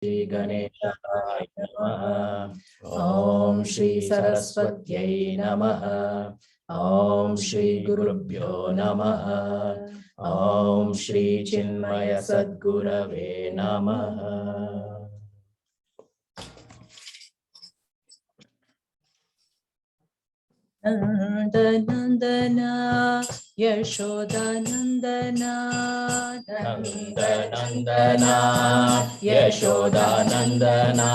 श्री गणेशाय नमः। ओम श्री सरस्वत्यै नमः। ओम श्री गुरुभ्यो नमः। ओम श्री चिन्मय सद्गुरवे नमः। नंदनंदना यशोदानंदना नंदनंदना यशोदानंदना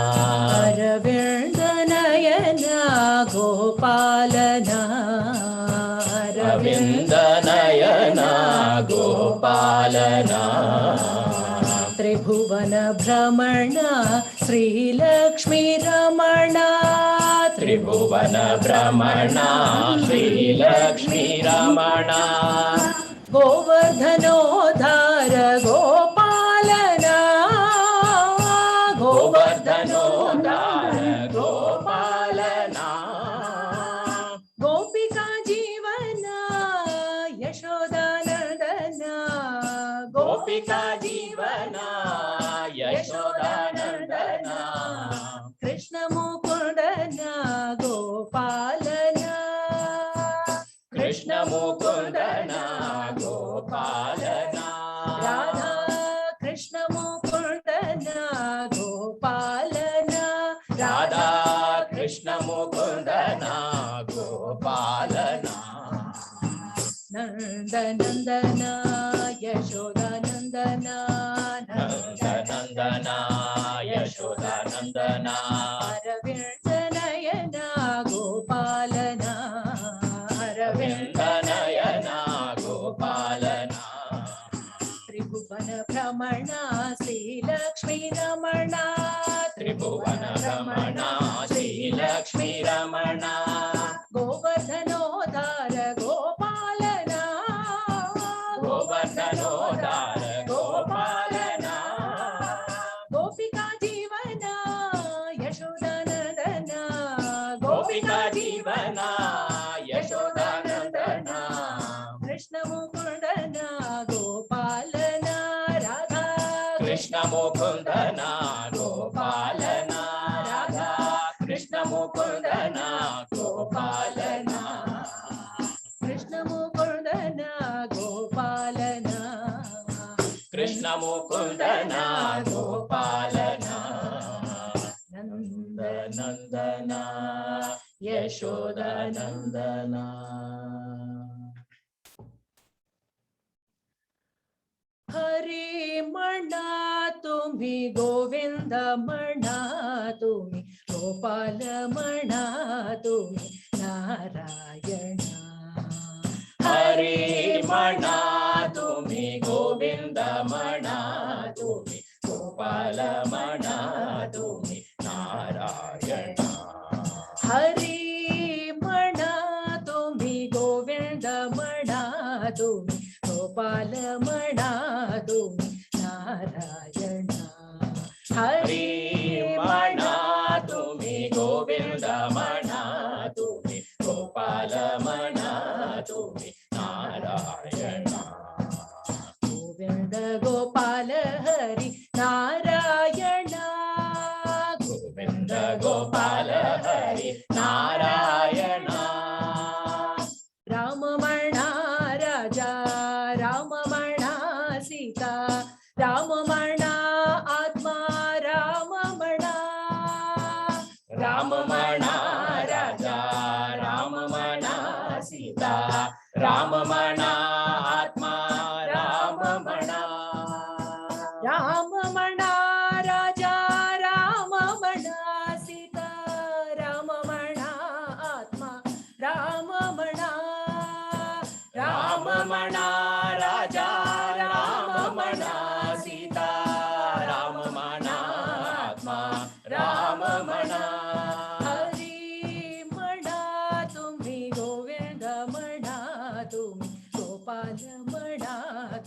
अरविंदनयना गोपालना अरविंदनयना गोपालना त्रिभुवन भ्रमण श्रीलक्ष्मी रमणा त्रिभुवन भ्रमणा श्रीलक्ष्मी रमणा गोवर्धनोद्धार गोपालना गोवर्धनोद्धार गोपालना गोपिका जीवना यशोदानंदना गोपिका जीवना यशोदानंदना कृष्ण मुकुंदना गोपालना कृष्ण मुकुंदना गोपालना राधा कृष्ण मुकुंदना गोपालना राधा कृष्ण मुकुंदना गोपालना नंदनंदना यशोदानंदना नंदनंदना यशोदानंदना अरविंदनयना गोपालना अरविंदनयना गोपालना त्रिभुवन भ्रमणा श्रीलक्ष्मी रमणा त्रिभुवन रमणा श्रीलक्ष्मी रमणा गोवर्धनोद्धार गोपालना गोवर्धनोद्धार गोपालना गोपिका जीवना यशोदानंदना गोपिका जीवना यशोदानंदना कृष्ण मुकुंदना गोपालना राधा कृष्ण मुकुंदना गोपालना राधा कृष्ण मुकुंदना गोपालना कृष्ण मुकुंदना गोपालना कृष्ण मुकुंदना गोपालना नंदनंदना यशोदानंदना हरि मणा तुम्ही गोविंद मणा तुम्ही गोपाल मणा तुम्ही नारायणा हरि मणा तुम्ही गोविंद मणा तुम्ही गोपाल मणा तुम्ही नारायणा हरि मणा तुम्ही गोविंद मणा तुम्ही गोपाल मणा तुम्ही नारायणा हरि मणा तुम्ही गोविंद मणा तुम्ही गोपाल मणा तुम्ही नारायणा गोविंद गोपाल हरि नारायणा गोविंद गोपाल हरि नारायणा राम मणा राजा राम मणा सीता राम मणा आत्मा राम मणा राम मणा राजा राम मणा सीता राम मणा आत्मा राम मणा राम मणा राजा राम मणा सीता राम मणा आत्मा राम मणा राम मणा राजा राम मणा सीता राम मणा आत्मा राम मणा हरि मणा तुम्ही गोविंद मणा तुम्ही गोपाल मणा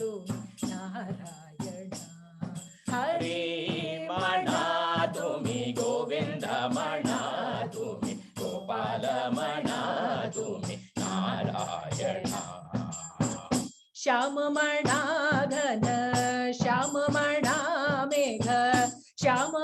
तुम्ही नारायणा हरि मणा तुम्ही गोविंद मणा तुम्ही गोपाल मणा तुम्ही नारायणा श्याम मणा घन श्याम मणा मेघ श्याम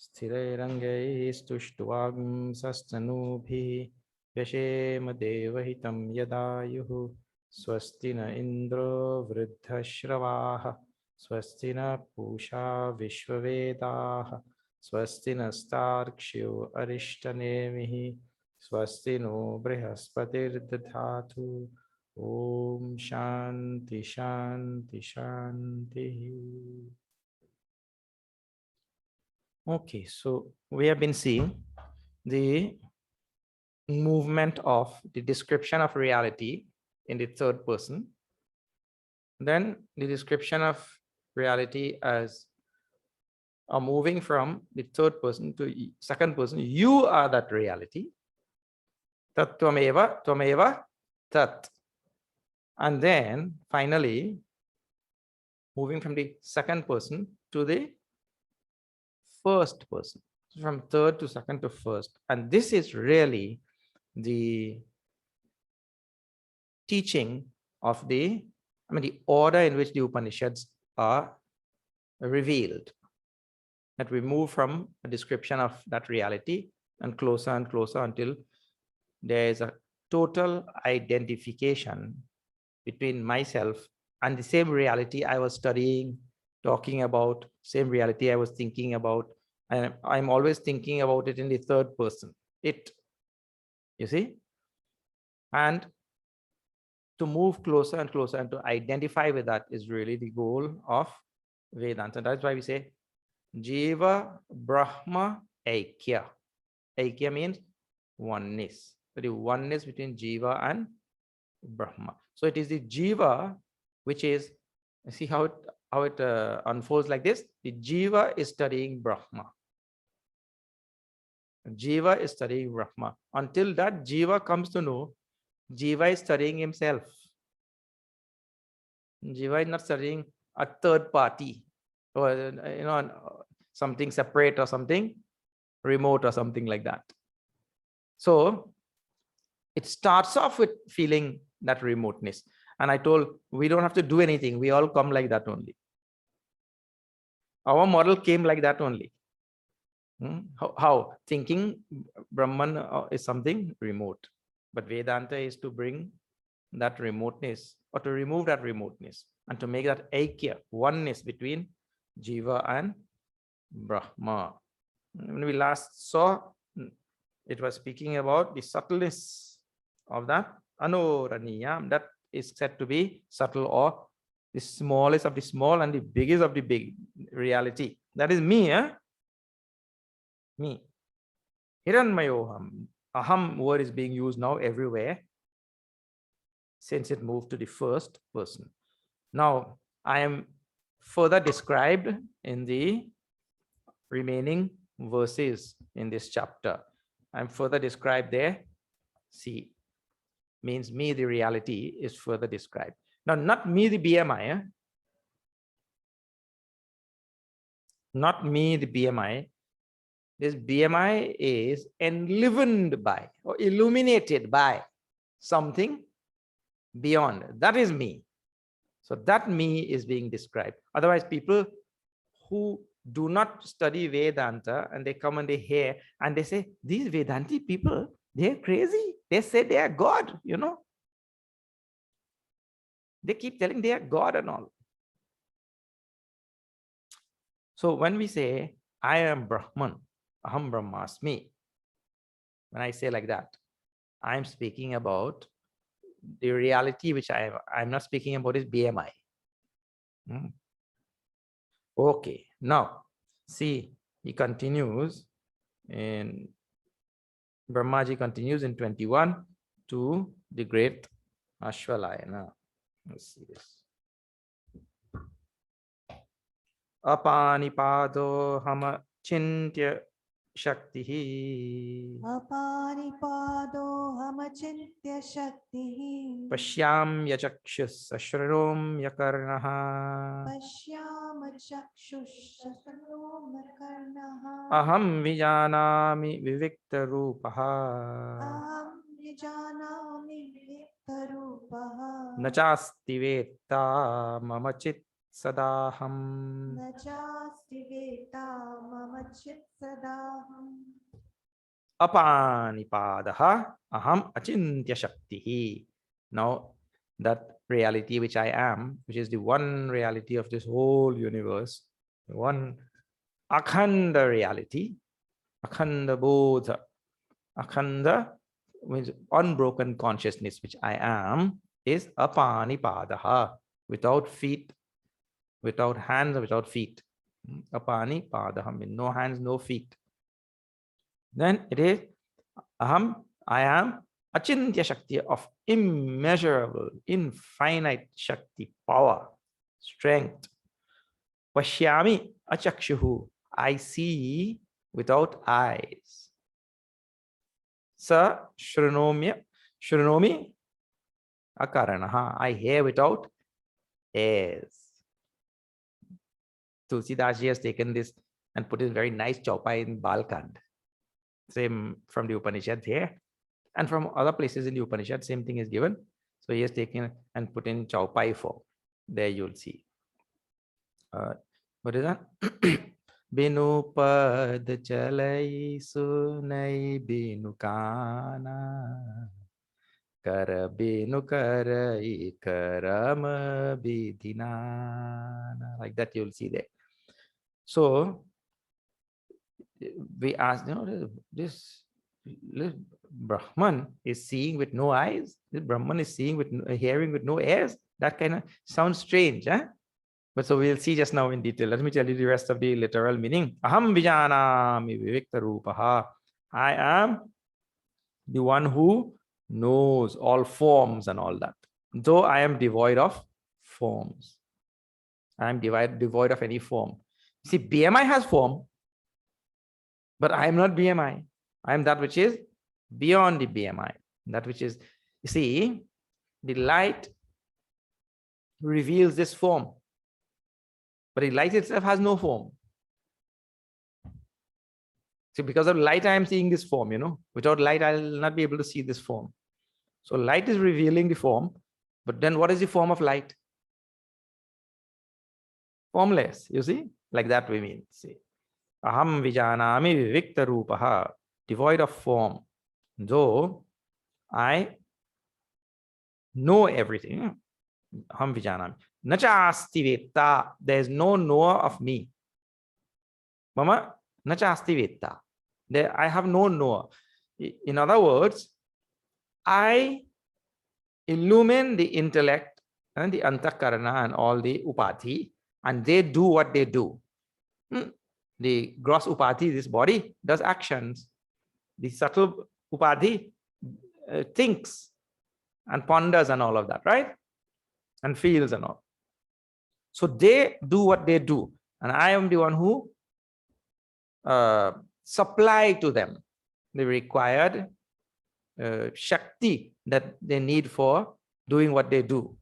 स्थिरैरङ्गैस्तुष्ट्वांसस्तनूभिः व्यशेम देवहितं यदायुः स्वस्ति न इन्द्रो वृद्धश्रवाः स्वस्ति न पूषा विश्ववेदाः स्वस्ति नस्तार्क्ष्यो अरिष्टनेमिः स्वस्ति नो बृहस्पतिर्दधातु ॐ शान्ति शान्ति शान्तिः. Okay, so we have been seeing the movement of the description of reality in the third person, then the description of reality as moving from the third person to second person. You are that reality. Tat tvameva, tvameva, tat. And then finally, moving from the second person to the first person, from third to second to first. And this is really the teaching of the order in which the Upanishads are revealed. That we move from a description of that reality and closer until there is a total identification between myself and the same reality I was studying, talking about, same reality I was thinking about. And I'm always thinking about it in the third person. It, you see? And to move closer and closer and to identify with that is really the goal of Vedanta. That's why we say Jiva Brahma Aikya. Aikya means oneness. So the oneness between Jiva and Brahma. So it is the Jiva which is, see how it unfolds like this. The Jiva is studying Brahma. Jiva is studying Brahma. Until that Jiva comes to know, Jiva is studying himself. Jiva is not studying a third party or something separate or something remote or something like that. So it starts off with feeling that remoteness. And I told we don't have to do anything. We all come like that only. Our model came like that only. How? Thinking Brahman is something remote. But Vedanta is to bring that remoteness or to remove that remoteness and to make that aikya, oneness between Jiva and Brahma. When we last saw, it was speaking about the subtleness of that Anoraniyam, that is said to be subtle, or the smallest of the small and the biggest of the big reality. That is me, me. Hiranmayoham. Aham word is being used now everywhere since it moved to the first person. Now, I am further described in the remaining verses in this chapter. I'm further described there. See, means me, the reality, is further described. Now, not me, the BMI. Not me, the BMI. This BMI is enlivened by or illuminated by something beyond. That is me. So that me is being described. Otherwise, people who do not study Vedanta and they come and they hear and they say, these Vedanti people, they're crazy. They say they are God, They keep telling they are God and all. So when we say, I am Brahman, Aham Brahmasmi, when I say like that, I'm speaking about the reality which I'm not speaking about is BMI. Okay, now see, he continues in Brahmaji continues in 21 to the great Ashwalayana. Let's see this. Apanipado hama chintya shaktihi Apanipado hamachintya shaktihi pashyam yachakshus ashranom yakarnaha Pashyama chakshushasaromakarnaha aham vijanami vivikta rupaha Aham vijanami viktarupaha nachasti vetta mama chit sadaham. न चास्ति वेत्ता मम चित् सदाहम् Apanipadaha aham achintya shaktihi. Now that reality which I am, which is the one reality of this whole universe, one akhanda reality, akhanda bodha, akhanda means unbroken consciousness, which I am, is apanipadaha, without feet, without hands, without feet. Apanipadaha means no hands, no feet. Then it is aham, I am achintya shakti, of immeasurable, infinite shakti, power, strength. Pashyami achakshuhu, I see without eyes. Sa shrunomi akaranaha, I hear without ears. Tulsidas has taken this and put it very nice chaupai in Balkand. Same from the Upanishad here. And from other places in the Upanishad, same thing is given. So he has taken and put in chaupai form. There you'll see. What is that? Binu pad chalai sunai binu kana kar binu karai karam bidina. Like that you'll see there. So we ask, this Brahman is seeing with no eyes. This Brahman is seeing with hearing with no ears. That kind of sounds strange, huh? But so we'll see just now in detail. Let me tell you the rest of the literal meaning. Aham vijanami vivikta rupaha. I am the one who knows all forms and all that. Though I am devoid of forms. I am devoid of any form. See, BMI has form, but I am not BMI. I am that which is beyond the BMI. That which is, you see, the light reveals this form, but the light itself has no form. See, because of light, I am seeing this form, Without light, I'll not be able to see this form. So light is revealing the form, but then what is the form of light? Formless, you see? Like that we mean. See. Aham vijanami vivikta rupaha, devoid of form. Though I know everything. Aham vijanami. Nachasti vetta, there is no knower of me. Mama nachasti vetta. There I have no knower. In other words, I illumine the intellect and the antakarana and all the upadhi, and they do what they do. The gross upadhi, this body, does actions. The subtle upadhi thinks and ponders and all of that, right? And feels and all. So they do what they do, and I am the one who supply to them the required shakti that they need for doing what they do.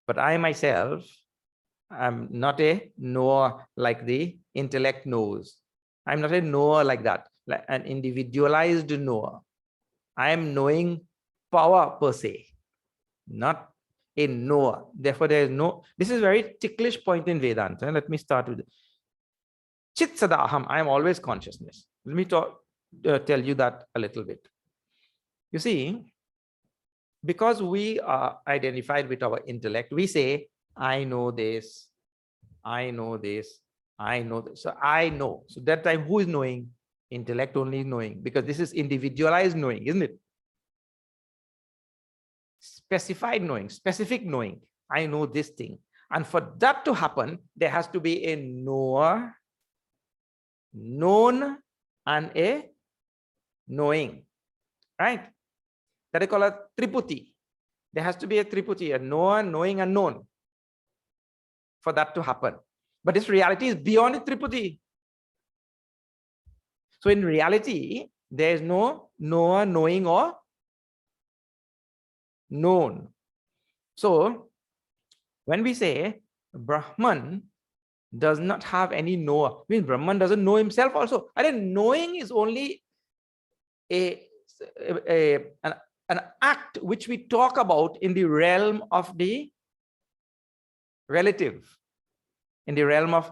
But I myself am not a knower like the intellect knows. I'm not a knower like that, like an individualized knower. I am knowing power per se, not a knower. Therefore, there is no, this is a very ticklish point in Vedanta. Let me start with Chit Sadaham. I am always consciousness. Let me tell you that a little bit. You see, because we are identified with our intellect, we say, I know this, I know this, I know this. So I know. So that time, who is knowing? Intellect only is knowing, because this is individualized knowing, isn't it? Specified knowing, specific knowing. I know this thing. And for that to happen, there has to be a knower, known, and a knowing, right? That is called a triputi. There has to be a triputi, a knower, knowing, and known for that to happen. But this reality is beyond the triputi. So in reality, there is no knower, knowing, or known. So when we say Brahman does not have any knower, means Brahman doesn't know himself also. I think knowing is only an act which we talk about in the realm of the relative, in the realm of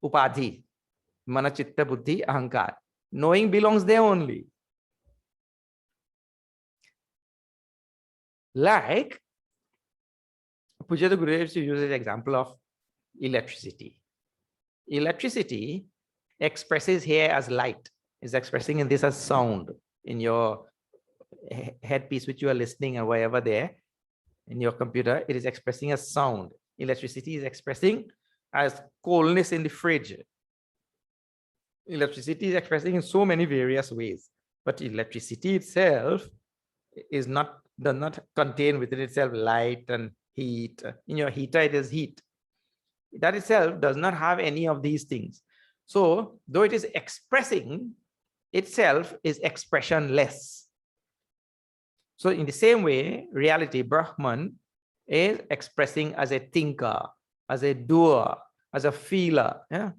upadhi, mana, chitta, buddhi, ahankar. Knowing belongs there only. Like Pujya Gurudev uses the example of electricity. Electricity expresses here as light, is expressing in this as sound in your headpiece which you are listening or wherever there in your computer. It is expressing as sound. Electricity is expressing as coldness in the fridge. Electricity is expressing in so many various ways, but electricity itself does not contain within itself light and heat. In your heater, it is heat. That itself does not have any of these things. So though it is expressing, itself is expressionless. So in the same way, reality, Brahman, is expressing as a thinker, as a doer, as a feeler, yeah?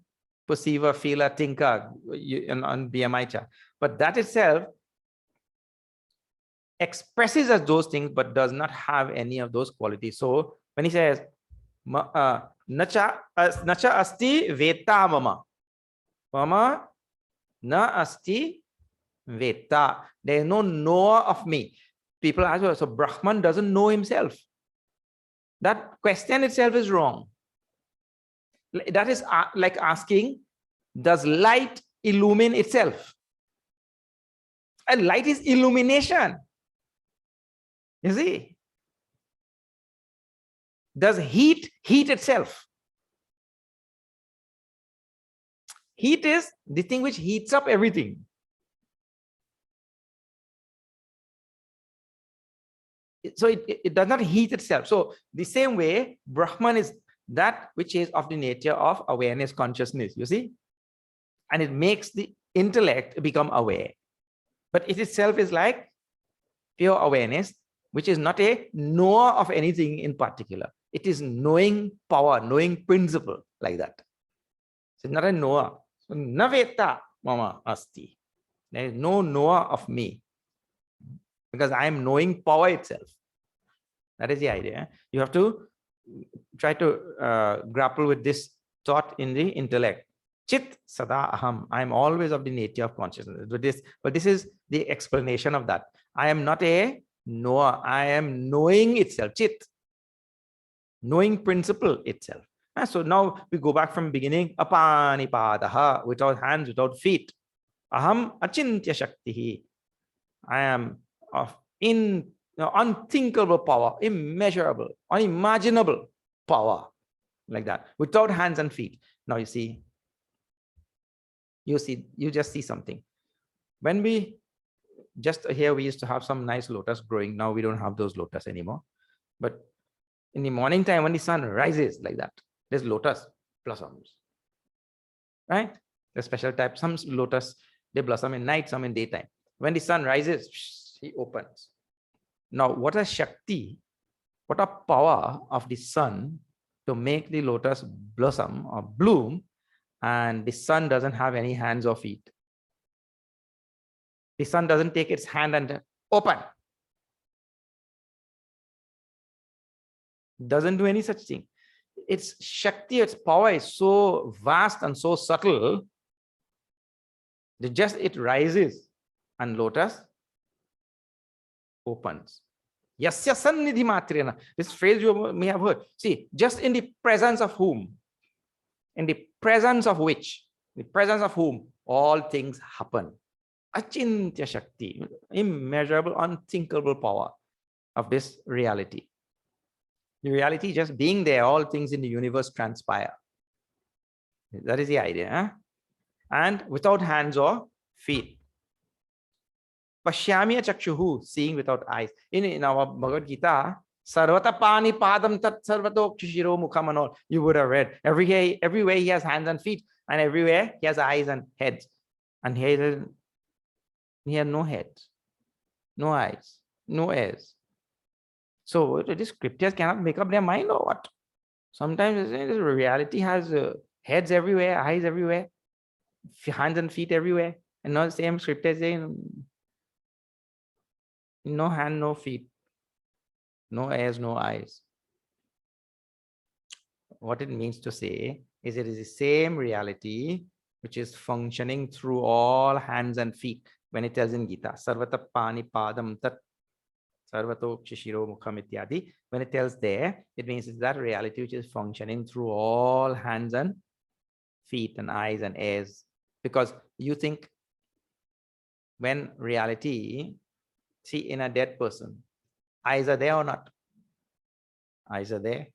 Perceiver, feeler, thinker on BMI chart. But that itself expresses as those things, but does not have any of those qualities. So when he says, nacha asti veta mama, mama na asti veta, there is no knower of me. People ask, well, so Brahman doesn't know himself. That question itself is wrong. That is like asking, does light illumine itself? And light is illumination. You see? Does heat heat itself? Heat is the thing which heats up everything. So it does not heat itself. So the same way, Brahman is that which is of the nature of awareness, consciousness, you see? And it makes the intellect become aware. But it itself is like pure awareness, which is not a knower of anything in particular. It is knowing power, knowing principle, like that. So it's not a knower. So naveta mama asti. There is no knower of me, because I am knowing power itself. That is the idea. You have to try to grapple with this thought in the intellect. Chit sada aham. I am always of the nature of consciousness. But this is the explanation of that. I am not a knower. I am knowing itself. Chit. Knowing principle itself. So now we go back from beginning. Apanipadaha, without hands, without feet. Aham achintya shaktihi. I am of unthinkable power, immeasurable, unimaginable power, like that, without hands and feet. Now you just see something. When we just here, we used to have some nice lotus growing. Now we don't have those lotus anymore. But in the morning time, when the sun rises like that, there's lotus blossoms, right? The special type. Some lotus, they blossom in night, some in daytime. When the sun rises, he opens. Now, what a Shakti, what a power of the sun to make the lotus blossom or bloom, and the sun doesn't have any hands or feet. The sun doesn't take its hand and open. Doesn't do any such thing. Its Shakti, its power is so vast and so subtle that just it rises and lotus opens. Yasya sannidhi matrena. This phrase you may have heard. See, just in the presence of whom? In the presence of which? The presence of whom? All things happen. Achintya Shakti. Immeasurable, unthinkable power of this reality. The reality just being there, all things in the universe transpire. That is the idea. Huh? And without hands or feet. Pashyamya chakshuhu, seeing without eyes. In our Bhagavad Gita, Sarvata pani padam tat sarvato kshiro mukham and all, you would have read. Everywhere he has hands and feet, and everywhere he has eyes and heads. And here he has no heads, no eyes, no ears. So the scriptures cannot make up their mind or what? Sometimes this reality has heads everywhere, eyes everywhere, hands and feet everywhere. And now the same scripture saying, no hand, no feet, no ears, no eyes. what it means to say is it is the same reality which is functioning through all hands and feet. When it tells in Gita, Sarvata Pani Padam Tat Sarvato Shishiro Mukham Ityadi, when it tells there, it means it's that reality which is functioning through all hands and feet and eyes and ears. Because you think when reality, see in a dead person, eyes are there or not? Eyes are there,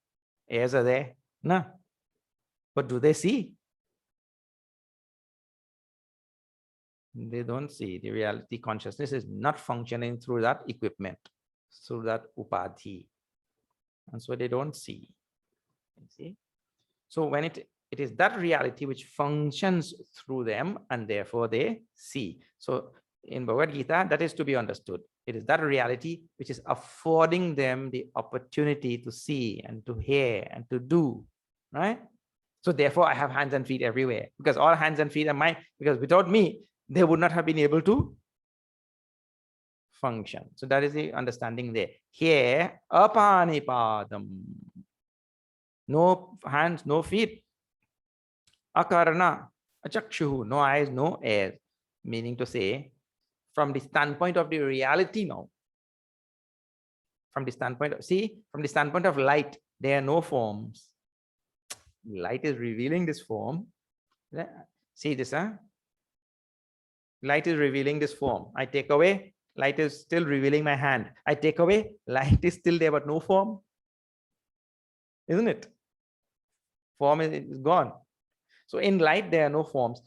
ears are there. No. But do they see? They don't see. The reality consciousness is not functioning through that equipment, through that upadhi. And so they don't see. You see? So when it is that reality which functions through them and therefore they see. So in Bhagavad Gita, that is to be understood. It is that reality which is affording them the opportunity to see and to hear and to do, right? So therefore I have hands and feet everywhere, because all hands and feet are mine, because without me, they would not have been able to function. So that is the understanding there. Here, apanipadam. No hands, no feet. Akarana, achakshu, no eyes, no ears. Meaning to say, from the standpoint of the reality now, from the standpoint of, see, from the standpoint of light, there are no forms. Light is revealing this form. See this, huh? Light is revealing this form. I take away, light is still revealing my hand. I take away, light is still there, but no form. Isn't it? Form is gone. So in light, there are no forms.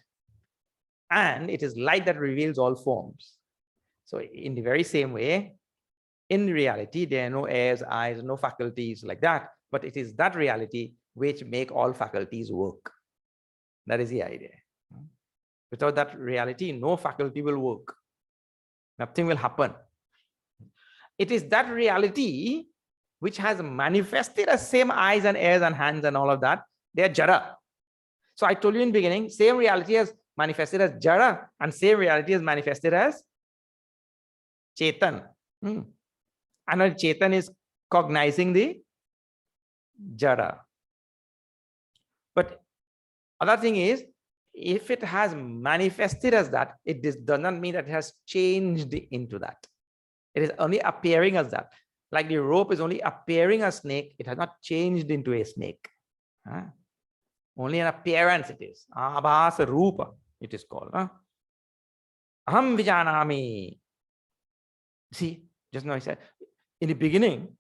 And it is light that reveals all forms. So in the very same way, in reality, there are no ears, eyes, no faculties like that. But it is that reality which make all faculties work. That is the idea. Without that reality, no faculty will work. Nothing will happen. It is that reality which has manifested as same eyes and ears and hands and all of that. They are jara. So I told you in the beginning, same reality has manifested as jara and same reality is manifested as chetan. And chetan is cognizing the jara. But other thing is, if it has manifested as that, it does not mean that it has changed into that. It is only appearing as that. Like the rope is only appearing as snake, it has not changed into a snake. Only an appearance it is. Abhasa Rupa, it is called. Aham Vijanami. See, just now he said, in the beginning,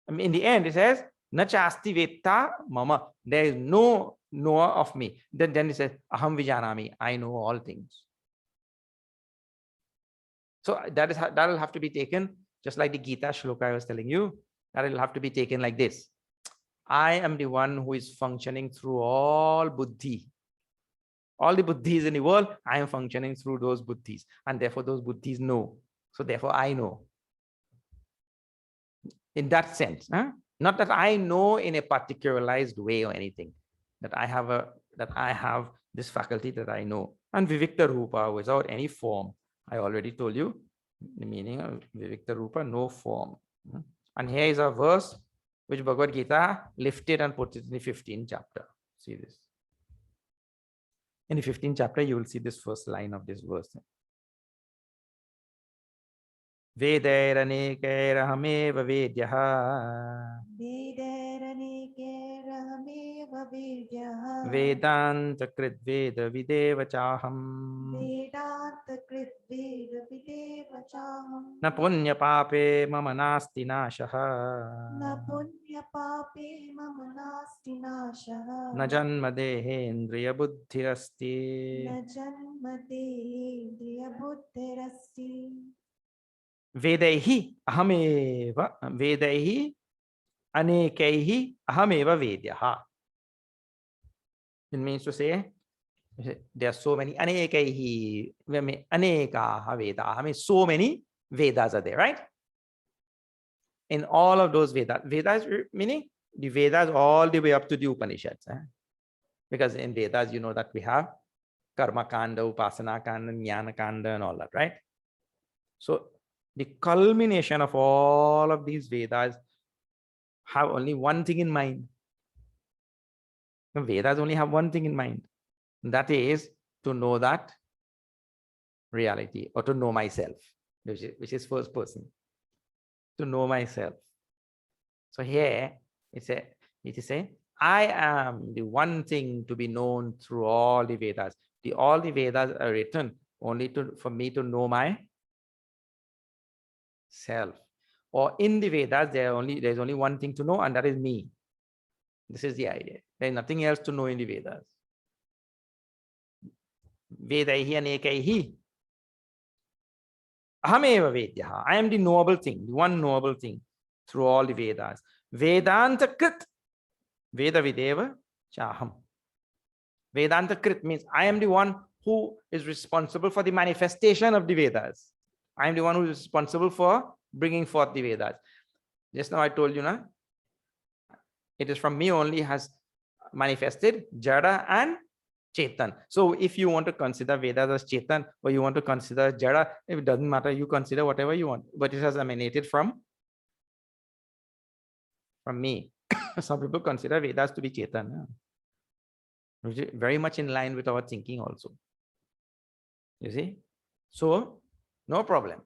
I mean, in the end, it says, Nachasti Vetta Mama. There is no knower of me. Then it says, Aham Vijanami. I know all things. So that will have to be taken, just like the Gita shloka I was telling you, that will have to be taken like this. I am the one who is functioning through all buddhi. All the buddhis in the world, I am functioning through those buddhis. And therefore those buddhis know. So therefore I know. In that sense. Not that I know in a particularized way or anything. That I have this faculty that I know. And Vivikta Rupa, without any form. I already told you the meaning of Vivikta Rupa, no form. And here is a verse which Bhagavad Gita lifted and put it in the 15th chapter. See this. In the 15th chapter, you will see this first line of this verse. Vedairanekerahmeva vedyaha. Vedairanekerahmeva vedyaha. Vedanta krit veda videva chaham. Vedanta krit veda videva chaham. Na punya pape mama nasti nashaha. Na punya pape mama nasti nashaha. Na janma dehendriya buddhirasti. Na janma dehendriya buddhirasti. Vedaihi ahameva vedaihi anekaihi ahameva vedyaha. It means to say there are so many anekaihi, anekaha vedaha. I mean, so many Vedas are there, right? In all of those Vedas, Vedas meaning the Vedas all the way up to the Upanishads. Because in Vedas, you know that we have Karma Kanda, Upasana Kanda, Jnana Kanda, and all that, right? So the culmination of all of these Vedas have only one thing in mind. The Vedas only have one thing in mind. That is to know that reality, or to know myself, which is first person. To know myself. So here it is saying, I am the one thing to be known through all the Vedas. All the Vedas are written only for me to know myself. Or in the Vedas, there's only one thing to know, and that is me. This is the idea. There's nothing else to know in the Vedas. Vedaihi anekaihi. Ahameva Vedyaha. I am the knowable thing, the one knowable thing through all the Vedas. Vedanta Krit. Veda Videva Chaham. Vedanta Krit means I am the one who is responsible for the manifestation of the Vedas. I am the one who is responsible for bringing forth the Vedas. Just now I told you, na, it is from me only has manifested Jada and Chetan. So if you want to consider Vedas as Chetan, or you want to consider Jada, it doesn't matter. You consider whatever you want, but it has emanated from me. Some people consider Vedas to be Chetan, which is very much in line with our thinking also. You see? So, no problem.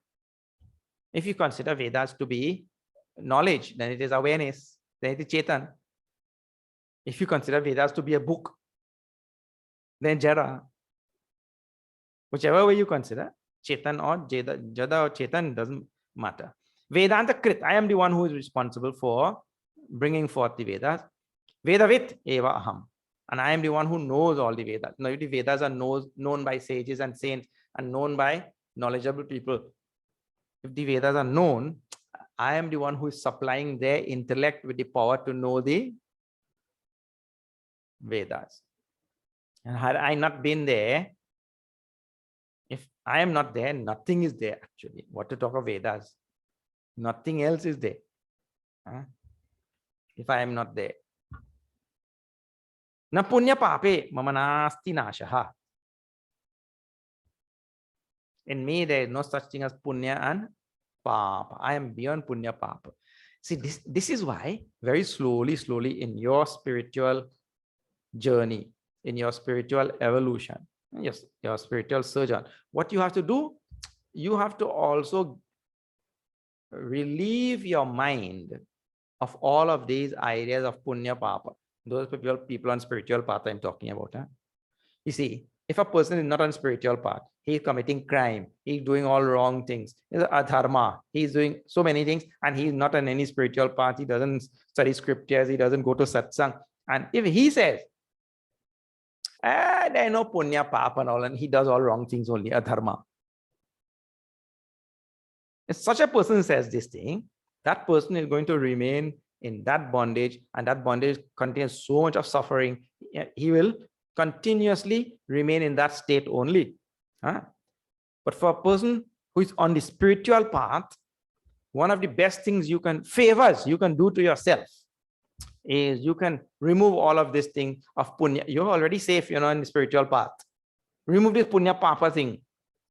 If you consider Vedas to be knowledge, then it is awareness, then it is Chetan. If you consider Vedas to be a book, then Jada. Whichever way you consider, Chetan or Jada or Chetan, doesn't matter. Vedanta Krit, I am the one who is responsible for bringing forth the Vedas. Vedavit eva aham. And I am the one who knows all the Vedas. Now, the Vedas are known by sages and saints and known by knowledgeable people. If the Vedas are known, I am the one who is supplying their intellect with the power to know the Vedas. And had I not been there, if I am not there, nothing is there actually. What to talk of Vedas? Nothing else is there. If I am not there. Na punya pape mama nasti nashaha. In me, there is no such thing as punya and papa. I am beyond punya papa. See, this is why very slowly in your spiritual journey, in your spiritual evolution, yes, your spiritual sojourn, what you have to do, you have to also relieve your mind of all of these ideas of punya papa. Those people on spiritual path I'm talking about. Huh? You see, if a person is not on spiritual path, he is committing crime, he's doing all wrong things, he's adharma, he's doing so many things, and he's not on any spiritual path, he doesn't study scriptures, he doesn't go to satsang. And if he says, there is no punya papa and all, and he does all wrong things only, adharma. If such a person says this thing, that person is going to remain in that bondage, and that bondage contains so much of suffering. He will continuously remain in that state only. But for a person who is on the spiritual path, one of the best things favors you can do to yourself is you can remove all of this thing of punya. You're already safe, in the spiritual path. Remove this punya papa thing.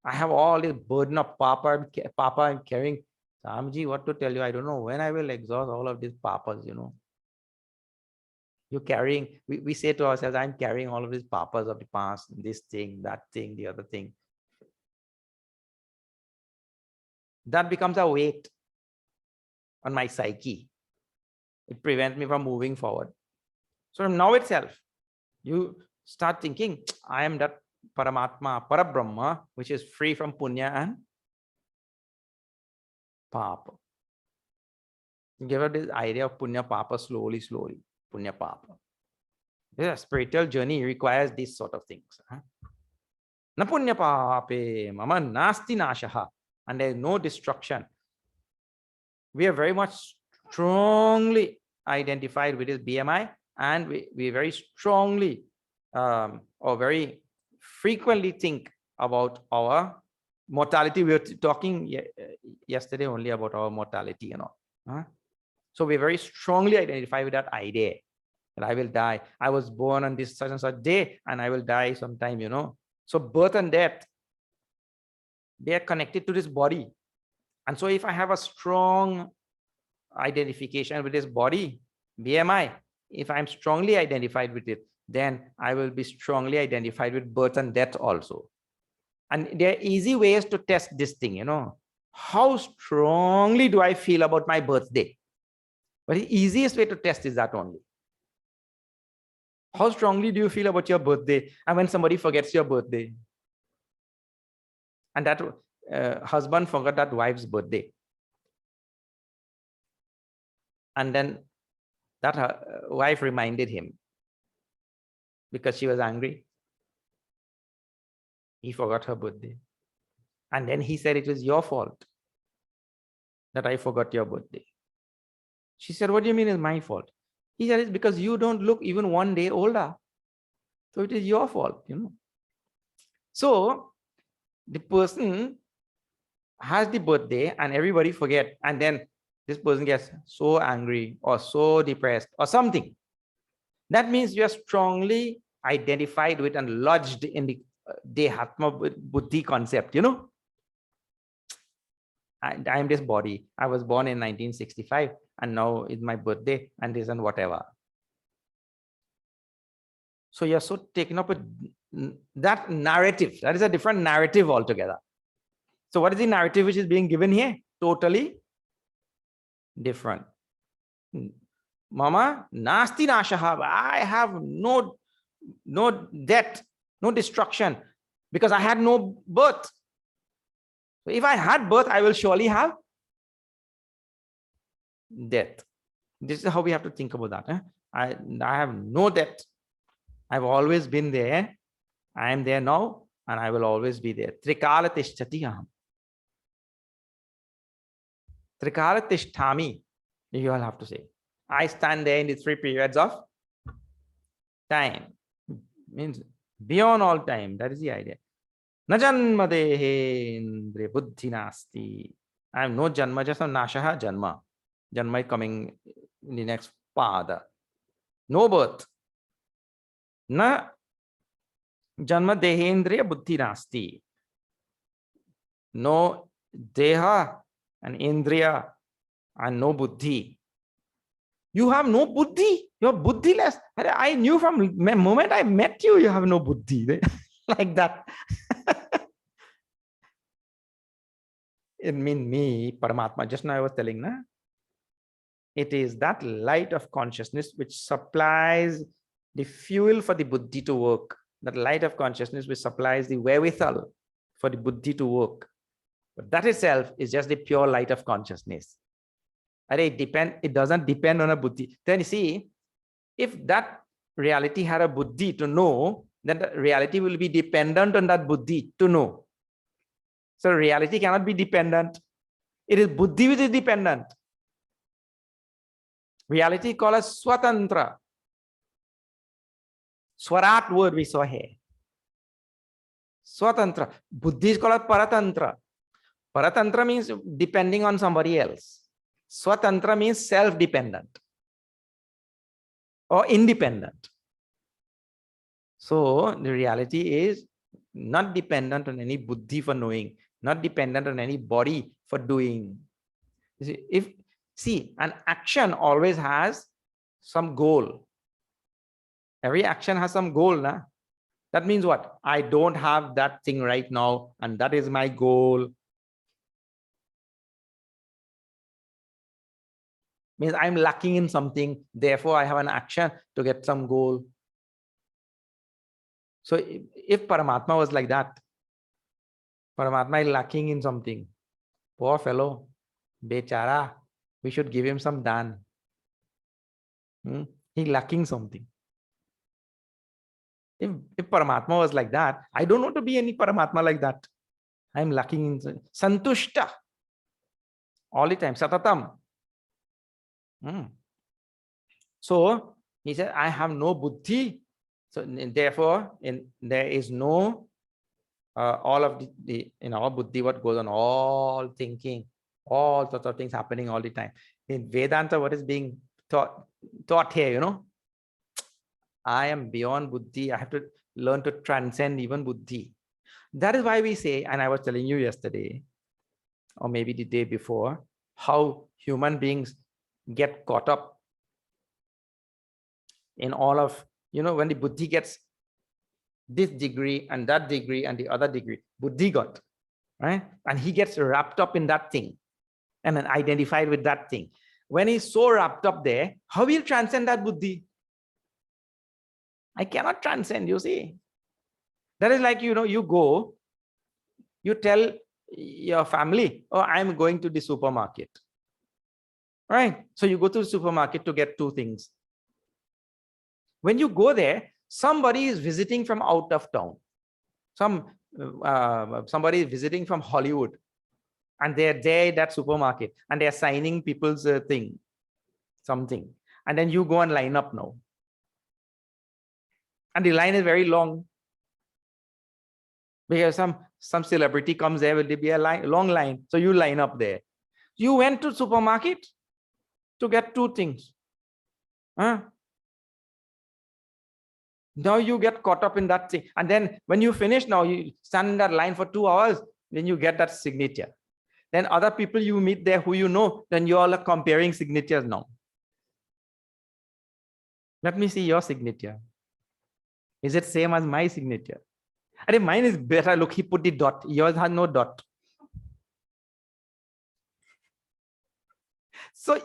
I have all this burden of papa I'm carrying. Samji, what to tell you? I don't know when I will exhaust all of these papas, You're carrying, we say to ourselves, I'm carrying all of these papas of the past, this thing, that thing, the other thing. That becomes a weight on my psyche. It prevents me from moving forward. So from now itself, you start thinking, I am that Paramatma, Parabrahma, which is free from punya and papa. Give up this idea of punya papa slowly. Punya papa. The spiritual journey requires these sort of things. Na punya pape mama nasti nashaha. And there is no destruction. We are very much strongly identified with this BMI, and we very strongly or very frequently think about our mortality. We were talking yesterday only about our mortality, So we very strongly identify with that idea that I will die. I was born on this such and such day, and I will die sometime, So birth and death, they are connected to this body. And so if I have a strong identification with this body, BMI, if I'm strongly identified with it, then I will be strongly identified with birth and death also. And there are easy ways to test this thing, you know. How strongly do I feel about my birthday? But the easiest way to test is that only. How strongly do you feel about your birthday? And when somebody forgets your birthday, and that husband forgot that wife's birthday, and then that wife reminded him because she was angry. He forgot her birthday. And then he said, it was your fault that I forgot your birthday. She said, what do you mean it's my fault? He said, it's because you don't look even 1 day older. So it is your fault, you know. So the person has the birthday and everybody forget. And then this person gets so angry or so depressed or something. That means you are strongly identified with and lodged in the Dehatma Buddhi concept, you know. I am this body. I was born in 1965 and now it's my birthday and this and whatever. So you're so taken up with that narrative. That is a different narrative altogether. So what is the narrative which is being given here? Totally different. Mama, nasti nashaha. I have no death, no destruction, because I had no birth. So if I had birth, I will surely have death. This is how we have to think about that. I have no death. I've always been there. I am there now, and I will always be there. Trikala tishtati aham. Trikala tishtami. You all have to say. I stand there in the 3 periods of time. Means beyond all time. That is the idea. Na janma dehendriya buddhi nasti. I have no janma, just a nashaha janma. Janma is coming in the next pada. No birth. Na janma dehendriya buddhi nasti. No deha and indriya and no buddhi. You have no buddhi. You're buddhiless. I knew from the moment I met you, you have no buddhi. Like that. It means me, Paramatma. Just now I was telling, na? It is that light of consciousness which supplies the fuel for the buddhi to work. That light of consciousness which supplies the wherewithal for the buddhi to work. But that itself is just the pure light of consciousness. It doesn't depend on a buddhi. Then you see, if that reality had a buddhi to know, then the reality will be dependent on that buddhi to know. So reality cannot be dependent. It is buddhi which is dependent. Reality is called as swatantra. Swarat word we saw here. Swatantra. Buddhi is called as paratantra. Paratantra means depending on somebody else. Swatantra means self-dependent or independent. So the reality is not dependent on any buddhi for knowing, not dependent on any body for doing. You see, an action always has some goal. Every action has some goal, na? That means what? I don't have that thing right now, and that is my goal. Means I'm lacking in something, therefore I have an action to get some goal. So if Paramatma was like that, Paramatma is lacking in something, poor fellow, bechara, we should give him some dan. He's lacking something. If Paramatma was like that, I don't want to be any Paramatma like that. I'm lacking in santushta all the time, satatam. So he said, I have no buddhi. So therefore, there is no all of the in our buddhi, what goes on, all thinking, all sorts of things happening all the time. In Vedanta, what is being taught here, you know, I am beyond buddhi. I have to learn to transcend even buddhi. That is why we say, and I was telling you yesterday, or maybe the day before, how human beings get caught up in all of when the buddhi gets this degree and that degree and the other degree, buddhi got, right? And he gets wrapped up in that thing and then identified with that thing. When he's so wrapped up there, how will you transcend that buddhi? I cannot transcend, you see. That is like, you go, you tell your family, oh, I'm going to the supermarket. Right? So you go to the supermarket to get 2 things. When you go there, somebody is visiting from out of town. Somebody is visiting from Hollywood, and they're there at that supermarket and they're signing people's something. And then you go and line up now. And the line is very long. Because some celebrity comes there, will there be a long line? So you line up there. You went to supermarket to get 2 things. Now you get caught up in that thing. And then when you finish, now you stand in that line for 2 hours, then you get that signature. Then other people you meet there who you know, then you all are comparing signatures now. Let me see your signature. Is it same as my signature? I think mine is better. Look, he put the dot. Yours has no dot. So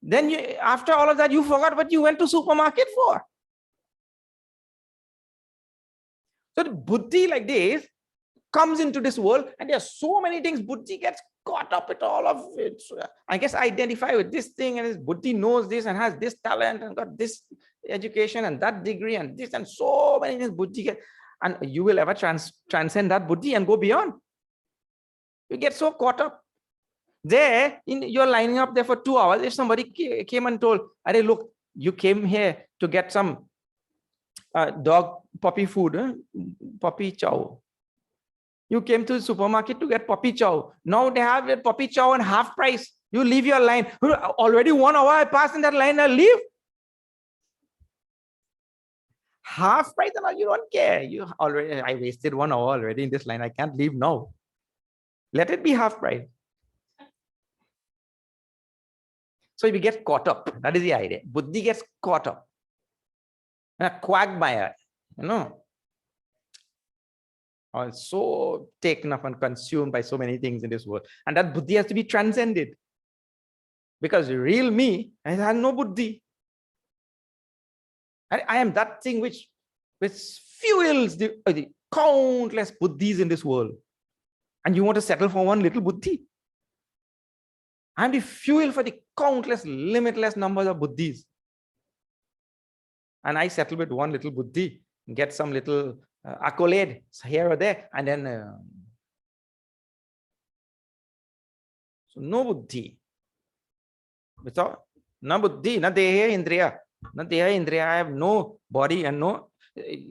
then after all of that, you forgot what you went to supermarket for. So the buddhi like this comes into this world, and there are so many things. Buddhi gets caught up with all of it. I guess identify with this thing, and his buddhi knows this and has this talent and got this education and that degree and this and so many things buddhi get. And you will ever transcend that buddhi and go beyond. You get so caught up. There, you're lining up there for 2 hours. If somebody came and told, "Arey, look, you came here to get some dog puppy food, puppy chow. You came to the supermarket to get puppy chow. Now they have a puppy chow on half price. You leave your line. Already 1 hour I passed in that line, I'll leave. Half price and all, you don't care. I wasted 1 hour already in this line. I can't leave now. Let it be half price." So we get caught up. That is the idea. Buddhi gets caught up. A quagmire, or so taken up and consumed by so many things in this world. And that buddhi has to be transcended. Because real me has no buddhi. I am that thing which fuels the countless buddhis in this world. And you want to settle for one little buddhi? I'm the fuel for the countless, limitless numbers of buddhis. And I settle with one little buddhi, get some little accolade here or there, and then so no buddhi. No buddhi, na deha indriya. Na deha indriya. I have no body and no.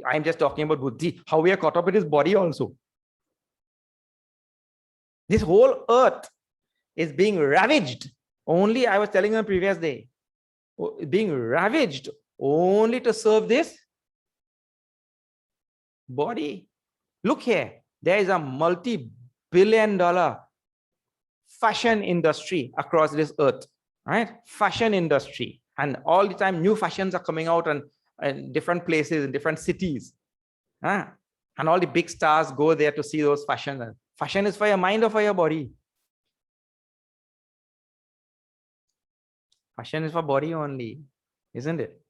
I'm just talking about buddhi. How we are caught up with his body also. This whole earth is being ravaged. Only, I was telling you the previous day, being ravaged only to serve this body. Look here, there is a multi-billion-dollar fashion industry across this earth, right? Fashion industry. And all the time new fashions are coming out in different places, in different cities. And all the big stars go there to see those fashions. Fashion is for your mind or for your body? Fashion is for body only, isn't it?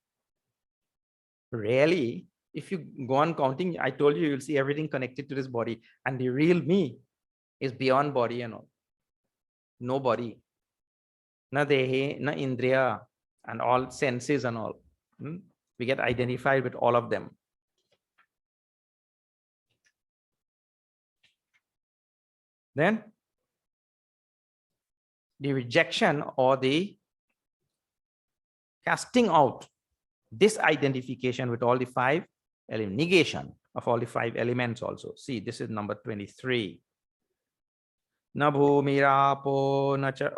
Really, if you go on counting, I told you, you'll see everything connected to this body. And the real me is beyond body and all. No body. Na dehe, na indriya, and all senses and all. We get identified with all of them. Then the rejection or the casting out, this identification with all the 5 negation of all the 5 elements also. See, this is number 23. Na bhumirapo na cha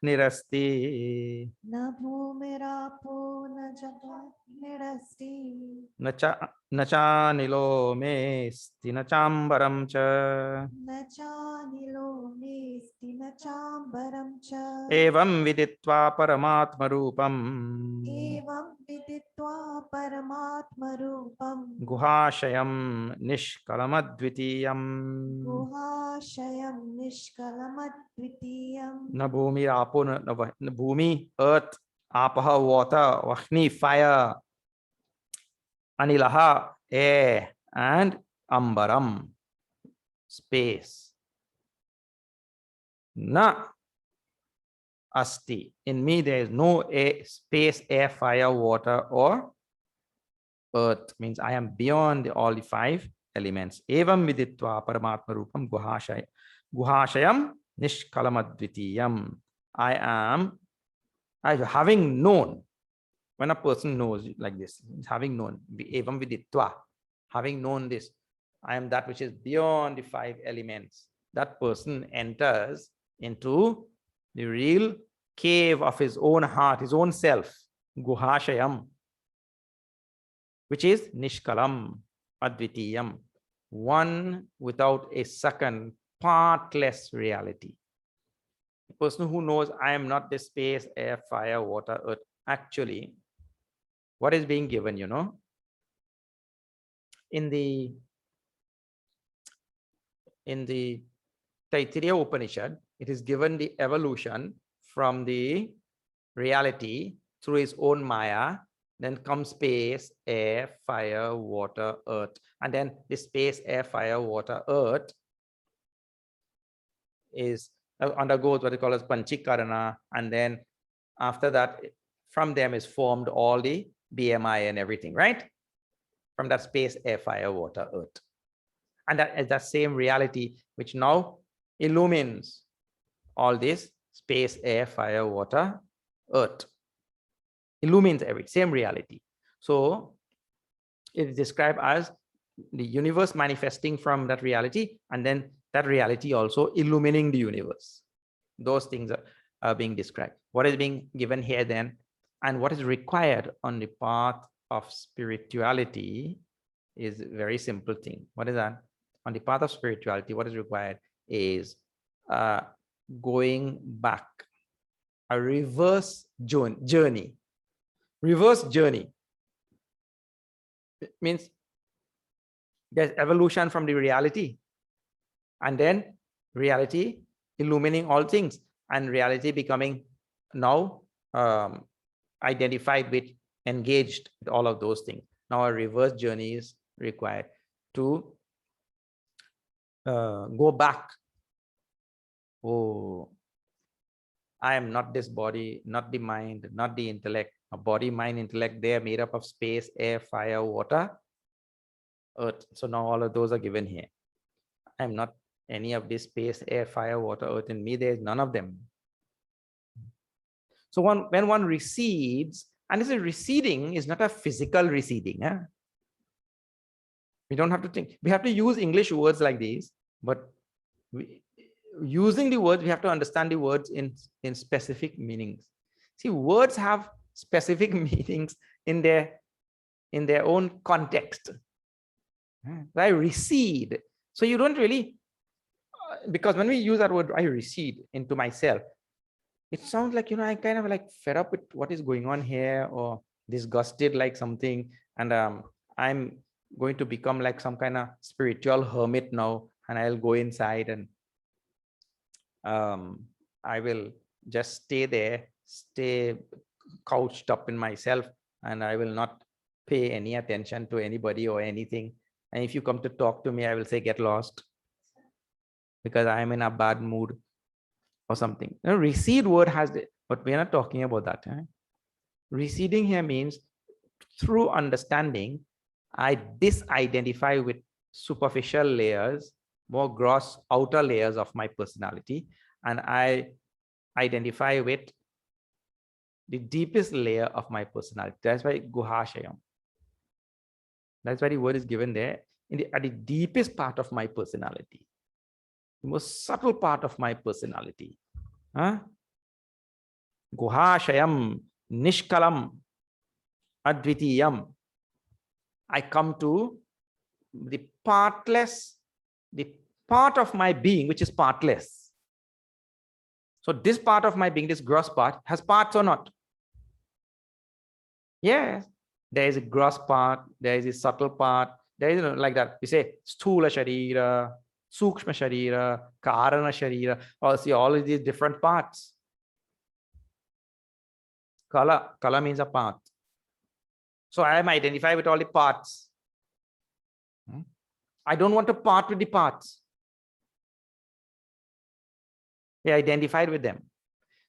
nirasti. Na bhumirapo na japa nirasti. Na cha nilo mesti na chambaram cha. Na cha nilo mesti na chambaram cha. Evam viditva paramatma rupam. Evam viditva paramatma rupam. Guhashayam nishkalamadvitiyam. Guhashayam nishkalamadvitiyam. Na bhumi apo na bhumi, earth, apaha, water, vahni, fire, anilaha, air, and ambaram, space. Na asti. In me, there is no air, space, air, fire, water, or earth. Means I am beyond all the five elements. Evam viditva paramatma rupam guhashayam nishkalamadvitiyam. Having known. When a person knows like this, having known, evam viditva, having known this, I am that which is beyond the five elements. That person enters into the real cave of his own heart, his own self, guhashayam, which is nishkalam, advitiyam, one without a second, partless reality. The person who knows I am not the space, air, fire, water, earth, actually, what is being given, you know? In the Taittiriya Upanishad, it is given the evolution from the reality through his own Maya, then comes space, air, fire, water, earth. And then the space, air, fire, water, earth is undergoes what they call as Panchikarana. And then after that, from them is formed all the BMI and everything, right? From that space, air, fire, water, earth. And that is that same reality which now illumines all this space, air, fire, water, earth. Illumines every same reality. So it is described as the universe manifesting from that reality, and then that reality also illumining the universe. Those things are being described. What is being given here then, and what is required on the path of spirituality is a very simple thing. What is that? On the path of spirituality, what is required is going back, a reverse journey. Reverse journey. It means there's evolution from the reality, and then reality illumining all things, and reality becoming now identified with, engaged with all of those things. Now a reverse journey is required to go back. Oh, I am not this body, not the mind, not the intellect. A body, mind, intellect, they are made up of space, air, fire, water, earth. So now all of those are given here. I am not any of this space, air, fire, water, earth. In me, there is none of them. So when one recedes, and this is receding is not a physical receding. Eh? We don't have to think. We have to use English words like these, but using the words, we have to understand the words in specific meanings. See, words have specific meanings in their own context. I recede. So you don't really, because when we use that word, I recede into myself, it sounds like, you know, I kind of like fed up with what is going on here, or disgusted like something, and I'm going to become like some kind of spiritual hermit now, and I'll go inside and I will just stay there, stay couched up in myself, and I will not pay any attention to anybody or anything. And if you come to talk to me, I will say, get lost, because I am in a bad mood or something. You know, recede word has the, but we're not talking about that. Eh? Receding here means through understanding, I disidentify with superficial layers, more gross outer layers of my personality, and I identify with the deepest layer of my personality. That's why Guhashayam. That's why the word is given there at the deepest part of my personality, the most subtle part of my personality. Huh? Guhashayam nishkalam advitiyam. I come to the partless, the part of my being which is partless. So this part of my being, this gross part, has parts or not? Yes, there is a gross part, there is a subtle part, there is, like that. We say sthula sharira, sukshma sharira, karana sharira, or see all of these different parts. Kala means a part. So I am identified with all the parts. I don't want to part with the parts. They identified with them.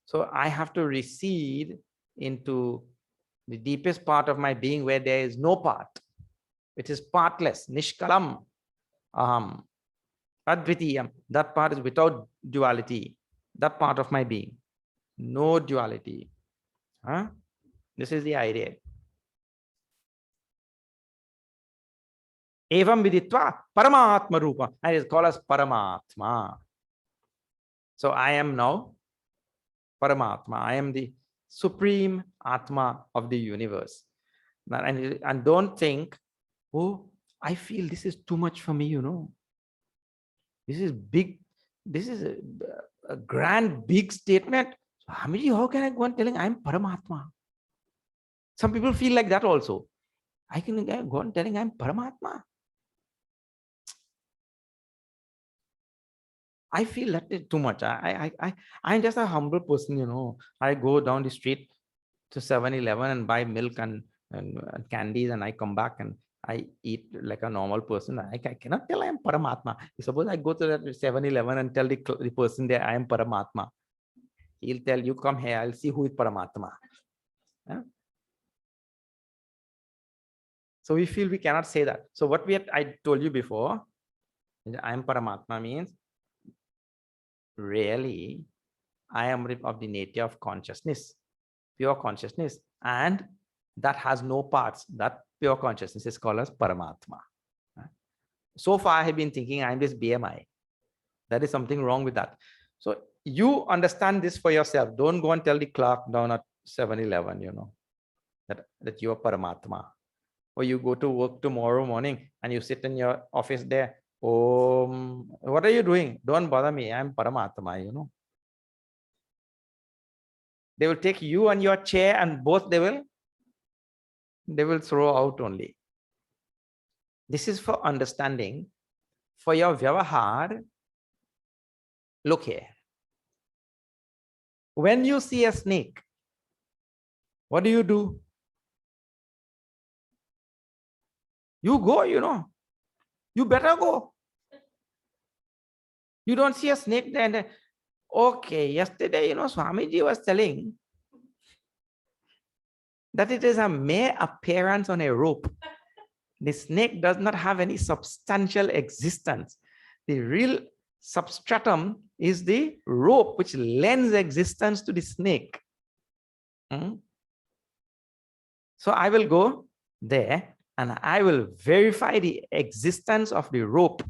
So I have to recede into the deepest part of my being where there is no part, which is partless, nishkalam, aham, advitiyam. That part is without duality. That part of my being, no duality. Huh? This is the idea. Evam viditva paramatma rupa, and it's called as paramatma. So I am now Paramatma. I am the supreme Atma of the universe. And don't think, oh, I feel this is too much for me, you know. This is big. This is a grand, big statement. How can I go on telling I'm Paramatma? Some people feel like that also. I can go on telling I'm Paramatma. I feel that is too much. I'm just a humble person, you know. I go down the street to 7-Eleven and buy milk and candies, and I come back and I eat like a normal person. I cannot tell I am Paramatma. Suppose I go to that 7-Eleven and tell the person there I am Paramatma. He'll tell you, come here, I'll see who is Paramatma. Yeah? So we feel we cannot say that. So what I told you before, I am Paramatma means really I am of the nature of consciousness, pure consciousness, and that has no parts. That pure consciousness is called as Paramatma. So far I have been thinking I'm this BMI. There is something wrong with that. So you understand this for yourself. Don't go and tell the clerk down at 7-Eleven, you know, that you are Paramatma. Or you go to work tomorrow morning and you sit in your office there. Oh, what are you doing? Don't bother me. I'm Paramatma, you know. They will take you and your chair and both they will throw out only. This is for understanding. For your vyavahar, look here. When you see a snake, what do? You go, you know. You better go. You don't see a snake there. And okay, yesterday, you know, Swamiji was telling that it is a mere appearance on a rope. The snake does not have any substantial existence. The real substratum is the rope which lends existence to the snake. So I will go there and I will verify the existence of the rope,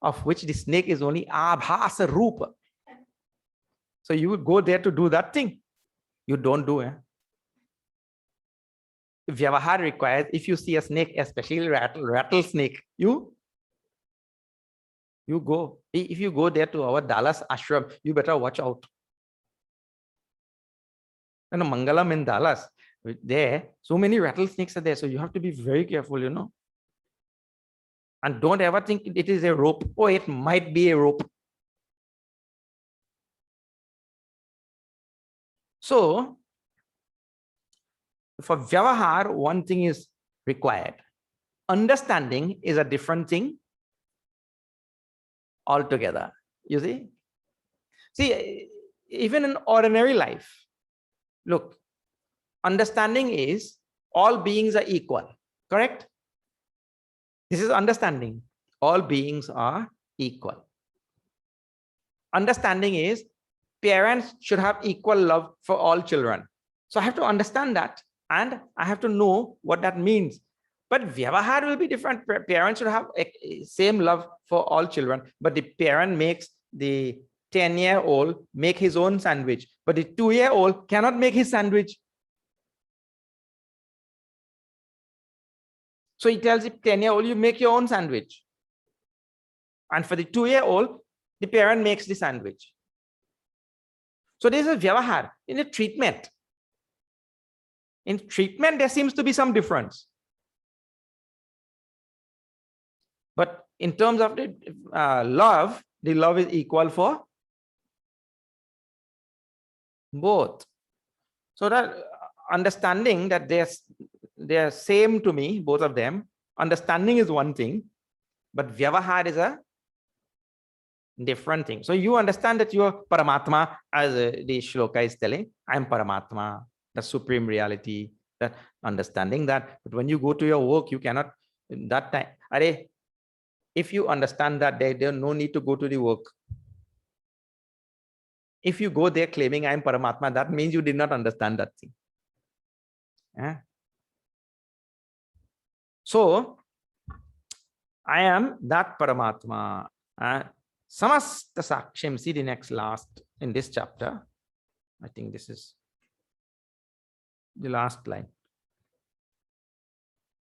of which the snake is only abhasa rupa. So you would go there to do that thing. You don't do it. Vyavahar requires, if you see a snake, especially rattlesnake, you go. If you go there to our Dallas ashram, you better watch out. And Mangalam in Dallas, there, so many rattlesnakes are there. So you have to be very careful, you know. And don't ever think it is a rope. Oh, it might be a rope. So for Vyavahar, one thing is required. Understanding is a different thing altogether. You see? See, even in ordinary life, look, understanding is all beings are equal, correct? This is understanding. All beings are equal. Understanding is parents should have equal love for all children. So I have to understand that and I have to know what that means. But Vyavahar will be different. Parents should have same love for all children, but the parent makes the 10-year-old make his own sandwich, but the 2-year-old cannot make his sandwich. So he tells the 10-year-old, you make your own sandwich. And for the 2-year-old, the parent makes the sandwich. So there's a vyavahar in the treatment. In treatment, there seems to be some difference. But in terms of the love is equal for both. So that understanding that they're same to me, both of them. Understanding is one thing, but vyavahar is a different thing. So you understand that you are Paramatma, as the shloka is telling, I am Paramatma, the supreme reality, that understanding that. But when you go to your work, you cannot, that time, if you understand that, there's no need to go to the work. If you go there claiming I am Paramatma, that means you did not understand that thing. Yeah. So I am that Paramatma. Samasta Sakshim. See the next last in this chapter. I think this is the last line.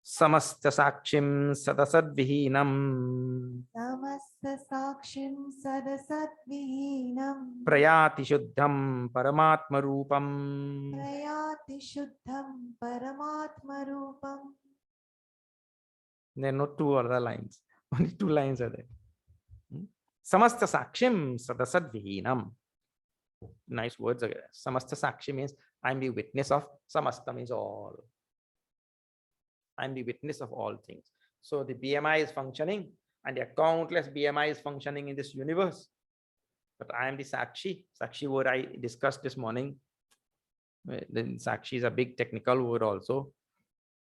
Samasta Sakshim Sadasad Vihinam. Samasta Sakshim Sadasat Vihinam. Prayati Shuddham Paramatma Rupam. Prayati Shuddham Paramatma Rupam. There are no two other lines. Only two lines are there. Samasta Sakshim Sadasad Vihinam. Nice words again. Samasta Sakshi means I am the witness of. Samasta means all. I am the witness of all things. So the BMI is functioning, and there are countless BMI is functioning in this universe. But I am the Sakshi. Sakshi word I discussed this morning. Then Sakshi is a big technical word also.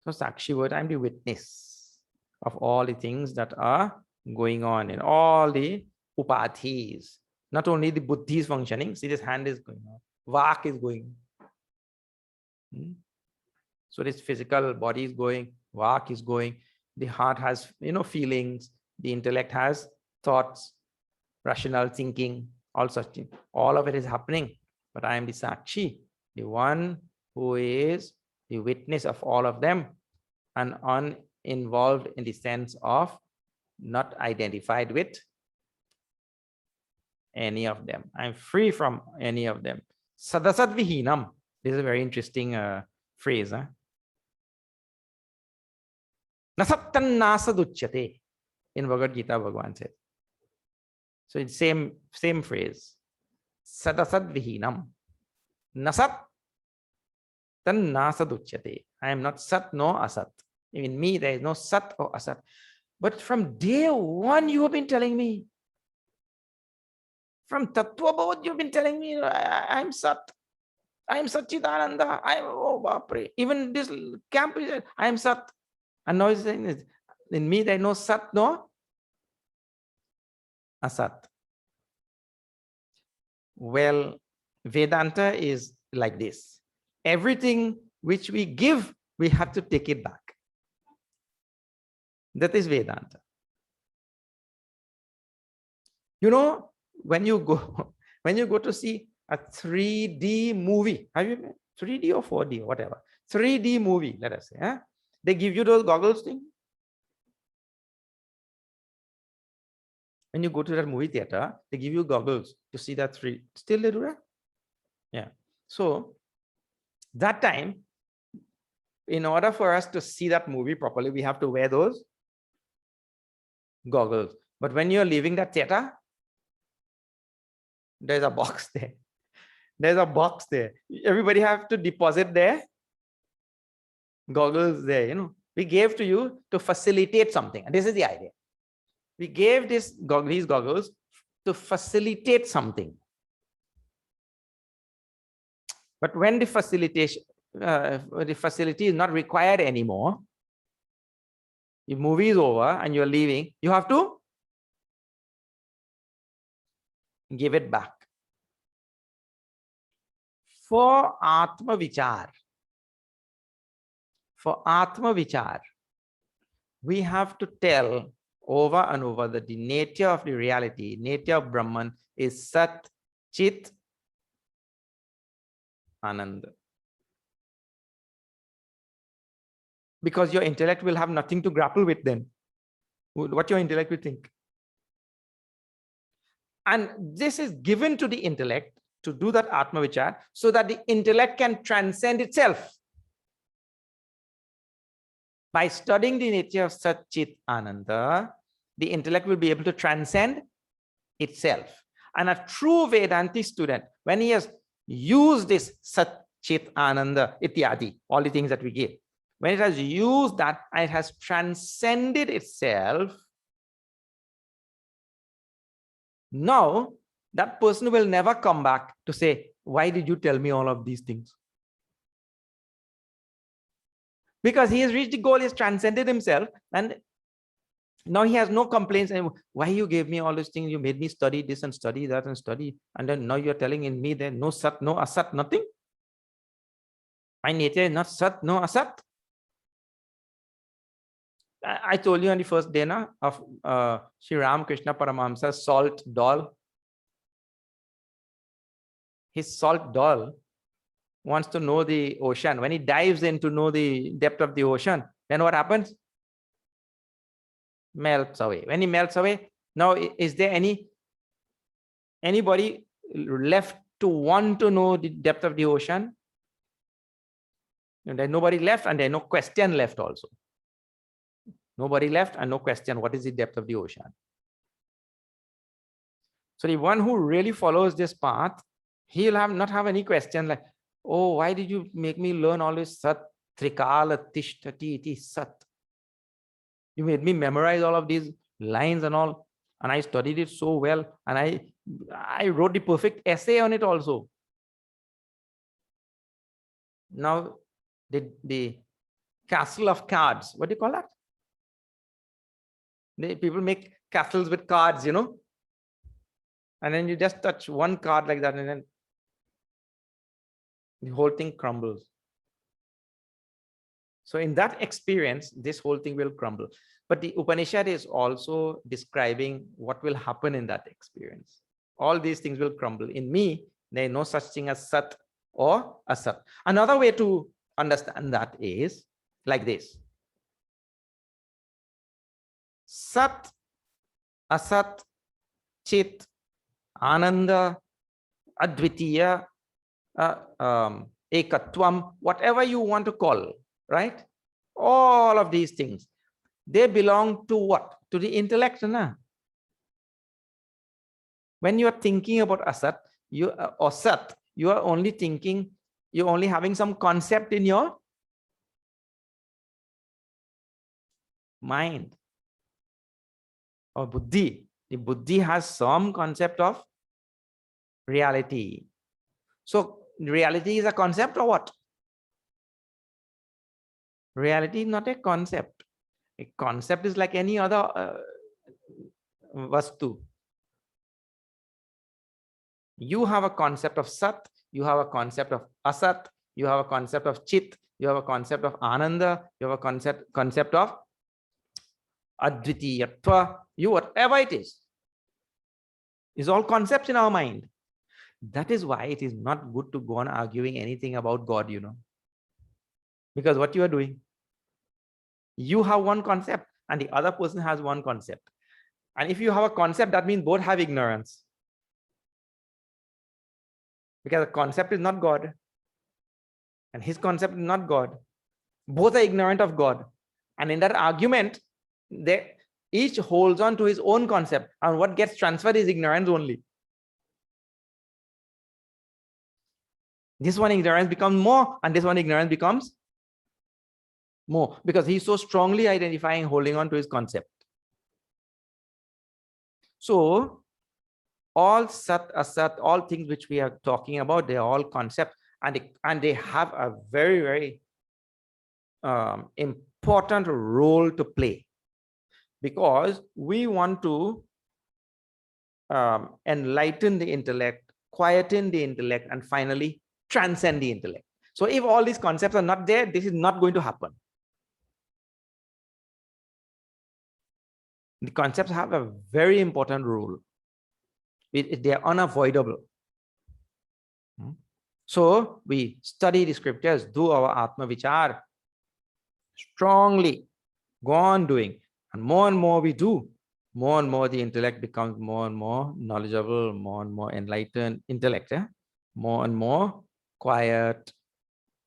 So Sakshi word, I am the witness of all the things that are going on in all the upadhis. Not only the buddhi is functioning, see this hand is going on, vak is going. So this physical body is going, vak is going, the heart has feelings, the intellect has thoughts, rational thinking, all such things. All of it is happening. But I am the Sakshi, the one who is the witness of all of them and uninvolved in the sense of not identified with any of them. I'm free from any of them. Sadasat Vihinam. This is a very interesting phrase. Nasattan nasaduchyate. In Bhagavad Gita, Bhagavan said. So it's same phrase. Sadasat Vihinam. Nasat tan nasaduchyate. I am not sat nor asat. In me, there is no sat or asat. But from day one, you have been telling me. From Tattva Bodh, you've been telling me I'm Sat. I am Satchidananda. I am, oh Bapre. Even this camp is, I am Sat. And now he's saying this. In me, there is no Sat, no Asat. Well, Vedanta is like this. Everything which we give, we have to take it back. That is Vedanta. When you go to see a 3D movie, have you been 3D or 4D or whatever, 3D movie, let us say, they give you those goggles thing. When you go to that movie theater, they give you goggles to see that 3D. Still they do that? Yeah. So that time, in order for us to see that movie properly, we have to wear those goggles. But when you're leaving that theater, there's a box there. There's a box there. Everybody have to deposit their goggles there. We gave to you to facilitate something. And this is the idea. We gave these goggles to facilitate something. But when the facility is not required anymore, the movie is over and you're leaving, you have to give it back. For Atma Vichar, we have to tell over and over that the nature of the reality, nature of Brahman is Sat, Chit, Ananda. Because your intellect will have nothing to grapple with then. What your intellect will think. And this is given to the intellect to do that Atma Vichar so that the intellect can transcend itself. By studying the nature of Sat Chit Ananda, the intellect will be able to transcend itself. And a true Vedanti student, when he has used this Sat Chit Ananda Ityadi, all the things that we give, when it has used that and it has transcended itself, now that person will never come back to say, why did you tell me all of these things? Because he has reached the goal, he has transcended himself, and now he has no complaints. And why you gave me all these things? You made me study this and study that and study, and then now you're telling in me there no Sat, no Asat, nothing. My nature is not Sat, no Asat. I told you on the first day of Sri Ramakrishna Paramahamsa's salt doll. His salt doll wants to know the ocean. When he dives in to know the depth of the ocean, then what happens? Melts away. When he melts away, now is there anybody left to want to know the depth of the ocean? There's nobody left, and there's no question left also. Nobody left and no question. What is the depth of the ocean? So the one who really follows this path, he'll not have any question like, oh, why did you make me learn all this Sat, Trikala, Tishtati, iti Sat? You made me memorize all of these lines and all, and I studied it so well, and I wrote the perfect essay on it also. Now, the castle of cards, what do you call that? People make castles with cards, and then you just touch one card like that, and then the whole thing crumbles. So in that experience, this whole thing will crumble. But the Upanishad is also describing what will happen in that experience. All these things will crumble. In me, there is no such thing as Sat or Asat. Another way to understand that is like this. Sat, Asat, Chit, Ananda, Advitiya, Ekatvam, whatever you want to call, right? All of these things, they belong to what? To the intellect. When you are thinking about Asat, or Sat, you are only thinking, you're only having some concept in your mind. Or buddhi. The buddhi has some concept of reality. So reality is a concept or what? Reality is not a concept. A concept is like any other vastu. You have a concept of Sat, you have a concept of Asat, you have a concept of Chit, you have a concept of Ananda, you have a concept of Advitiyatva, whatever it is all concepts in our mind. That is why it is not good to go on arguing anything about God, because what you are doing, you have one concept and the other person has one concept. And if you have a concept, that means both have ignorance. Because the concept is not God and his concept is not God. Both are ignorant of God. And in that argument, they each holds on to his own concept, and what gets transferred is ignorance only. This one ignorance becomes more, and this one ignorance becomes more, because he's so strongly identifying, holding on to his concept. So all Sat, Asat, all things which we are talking about, they are all concepts, and they have a very, very important role to play. Because we want to enlighten the intellect, quieten the intellect, and finally transcend the intellect. So if all these concepts are not there, this is not going to happen. The concepts have a very important role. They are unavoidable. So we study the scriptures, do our Atma Vichar strongly, go on doing. And more we do, more and more the intellect becomes more and more knowledgeable, more and more enlightened intellect. more and more quiet,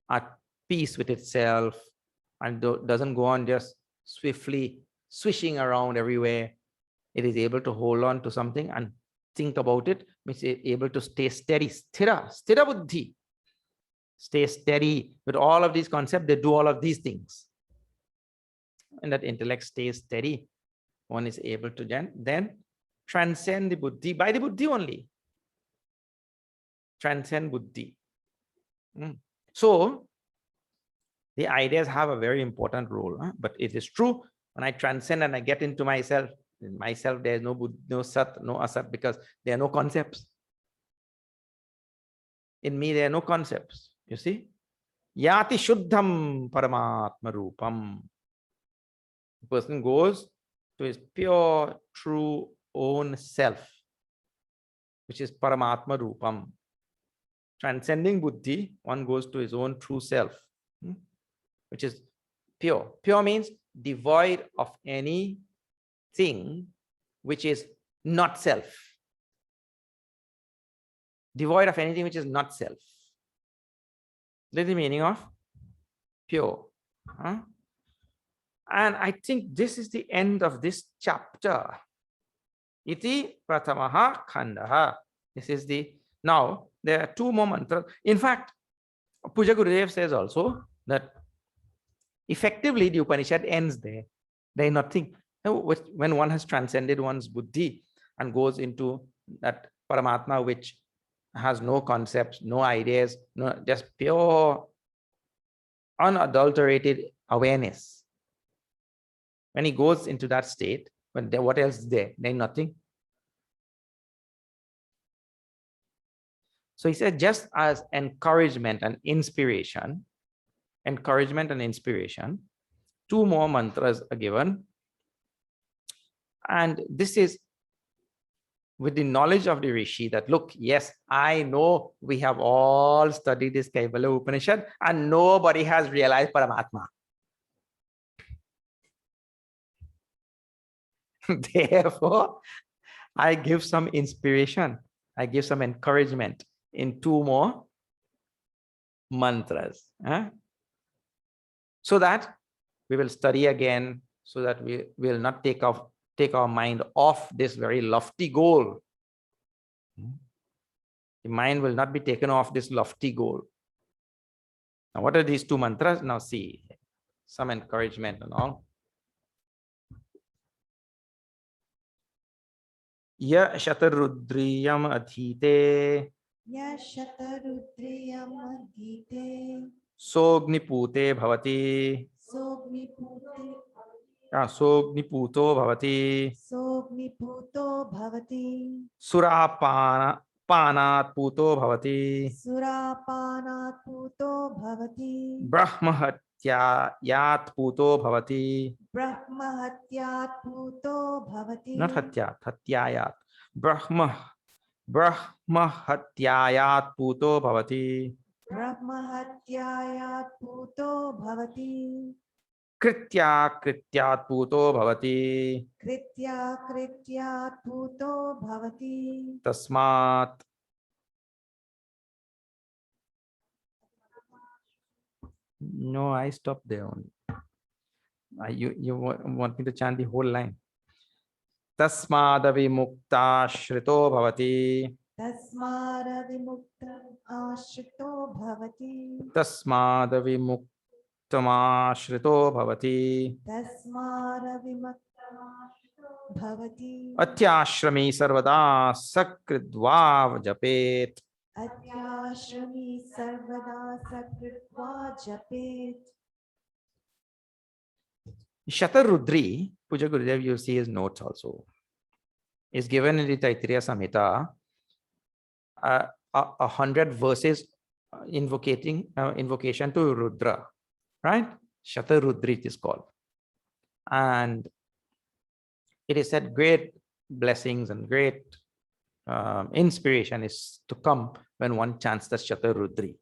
at peace with itself, and doesn't go on just swiftly swishing around everywhere. It is able to hold on to something and think about it, which is able to stay steady. Sthira buddhi. Stay steady with all of these concepts. They do all of these things. And that intellect stays steady. One is able to then transcend the buddhi by the buddhi only. Transcend buddhi. So the ideas have a very important role, but it is true when I transcend and I get into myself, in myself there is no buddhi, no sat, no asat, because there are no concepts. In me there are no concepts. You see, yati shuddham paramatma rupam. The person goes to his pure, true own self, which is paramatma rupam. Transcending buddhi, one goes to his own true self, which is pure. Pure means devoid of anything which is not self. Devoid of anything which is not self. That's the meaning of pure. And I think this is the end of this chapter. Iti pratamaha khandaha. This is the, now there are two more mantras. In fact, Puja Gurudev says also that effectively the Upanishad ends there. There is nothing. When one has transcended one's buddhi and goes into that Paramatma which has no concepts, no ideas, no, just pure, unadulterated awareness. When he goes into that state, when there, what else is there? There is nothing. So he said, just as encouragement and inspiration, two more mantras are given. And this is with the knowledge of the Rishi that, look, yes, I know we have all studied this Kaivalya Upanishad and nobody has realized Paramatma. Therefore, I give some inspiration, I give some encouragement in two more mantras. So that we will study again, so that we will not take our mind off this very lofty goal. The mind will not be taken off this lofty goal. Now, what are these two mantras? Now see, some encouragement and all. Ya shatarudriyam adhite. Ya shatarudriyam adhite. Sognipute bhavati. Sogniputo bhavati. Sogniputo bhavati. Panat puto bhavati. Surapanat puto bhavati. Brahmahatyayat puto bhavati. Brahmahatyat puto bhavati. Not hatyat, hatyayat. Brahmahatyayat puto bhavati. Brahmahatyayat puto bhavati. Krityat puto bhavati. Krityat puto bhavati. Tasmat. No, I stopped there only. You want me to chant the whole line? Tasmadavi mukta shrito bhavati. Tasmada vimukta ashrito bhavati. Tasmadavi muktama shrito bhavati. Tasmada vimukta ashrito bhavati. Atyashrami sarvada sakridva japet. Atyashrami sarvada sakritva japet. Shatarudri, Puja Gurudev, you see his notes also, is given in the Taittiriya Samhita, 100 verses invocation to Rudra, right? Shatarudri it is called. And it is said great blessings and great inspiration is to come when one chants the Shatarudri.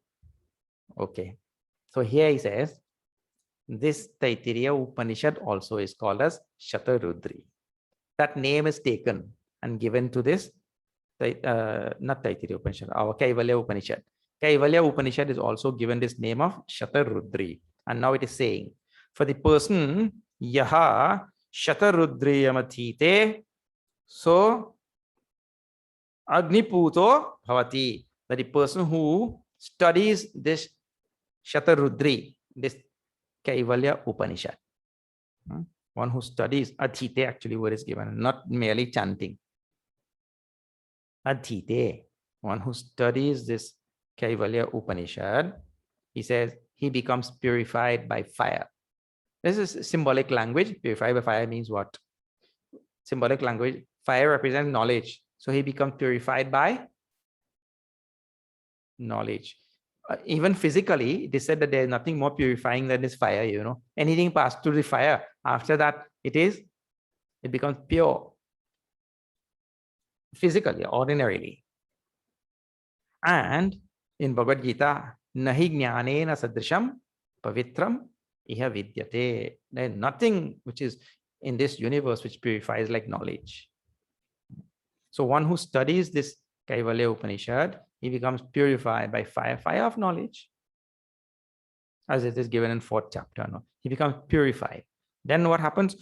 Okay. So here he says, this Taittiriya Upanishad also is called as Shatarudri. That name is taken and given to this not Taittiriya Upanishad, our Kaivalya Upanishad. Kaivalya Upanishad is also given this name of Shatarudri. And now it is saying, for the person, Yaha Shatarudriyamatite, so Agniputo Bhavati, that the person who studies this Shatarudri, this Kaivalya Upanishad. One who studies Adhite, actually, word is given, not merely chanting. Adhite, one who studies this Kaivalya Upanishad, he says he becomes purified by fire. This is symbolic language. Purified by fire means what? Symbolic language. Fire represents knowledge. So he becomes purified by knowledge. Even physically, it is said that there is nothing more purifying than this fire, you know. Anything passed through the fire, after that, it becomes pure. Physically, ordinarily. And in Bhagavad Gita, nahi jnanena sadrisham pavitram iha vidyate. There is nothing which is in this universe which purifies like knowledge. So one who studies this Kaivalya Upanishad, he becomes purified by fire, fire of knowledge, as it is given in 4th chapter. No? He becomes purified. Then what happens?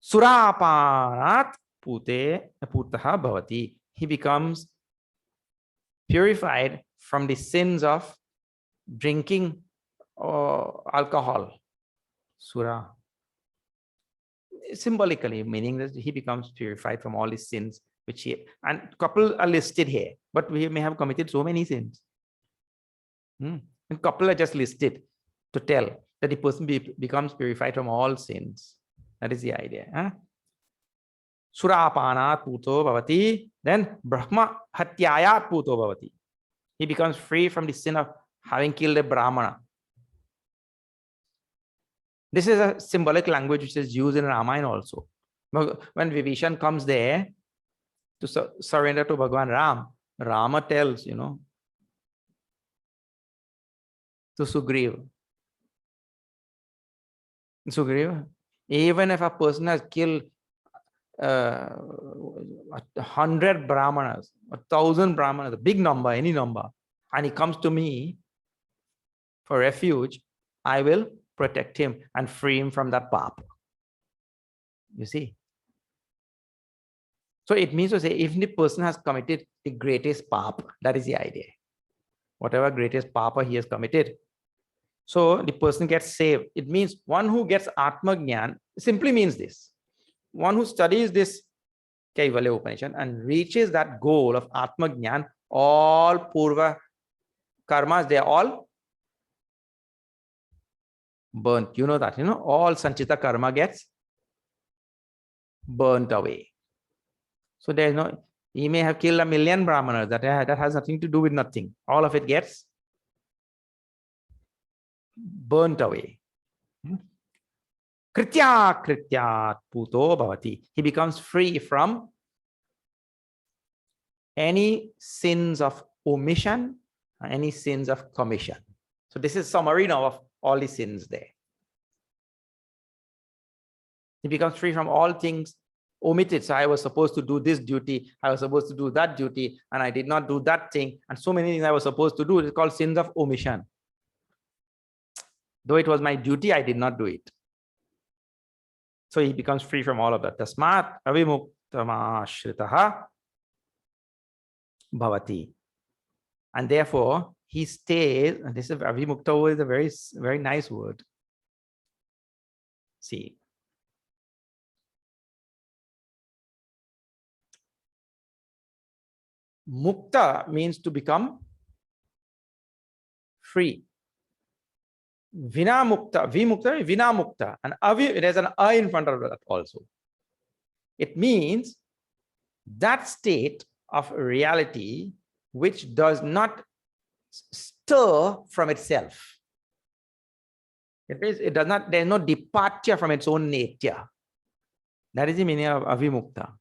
Surapanat putaha bhavati. He becomes purified from the sins of drinking alcohol, sura. Symbolically meaning that he becomes purified from all his sins, which he, and couple are listed here, but we may have committed so many sins. And couple are just listed to tell that the person becomes purified from all sins. That is the idea. Surapanat puto bhavati, then Brahma hatyayat puto bhavati. He becomes free from the sin of having killed a Brahmana. This is a symbolic language which is used in Ramayana also. When Vibhishan comes there to surrender to Bhagavan Ram, Rama tells, you know, to Sugriva, even if a person has killed 100 Brahmanas, 1,000 Brahmanas, a big number, any number, and he comes to me for refuge, I will protect him and free him from that pap. You see? So it means to say, if the person has committed the greatest pap, that is the idea. Whatever greatest papa he has committed, so the person gets saved. It means one who gets Atma Jnana simply means this. One who studies this Kaivalya Upanishad and reaches that goal of Atma Jnana, all Purva karmas, they are all burnt. You know that, you know, all Sanchita karma gets burnt away. So there is no, he may have killed 1,000,000 Brahmanas, that has nothing to do with nothing. All of it gets burnt away. Kritya krityat puto bhavati. He becomes free from any sins of omission, any sins of commission. So this is summary now of all the sins there. He becomes free from all things omitted. So I was supposed to do this duty, I was supposed to do that duty, and I did not do that thing, and so many things I was supposed to do. It's called sins of omission. Though it was my duty, I did not do it. So he becomes free from all of that. Tasmat avimuktamashritaha bhavati. And therefore, he stays, and this is avimukta is a very, very nice word. See. Mukta means to become free. Vina mukta, vimukta, vina mukta, and there's an a in front of that also. It means that state of reality which does not stir from itself. It means it does not, there's no departure from its own nature. That is the meaning of avimukta.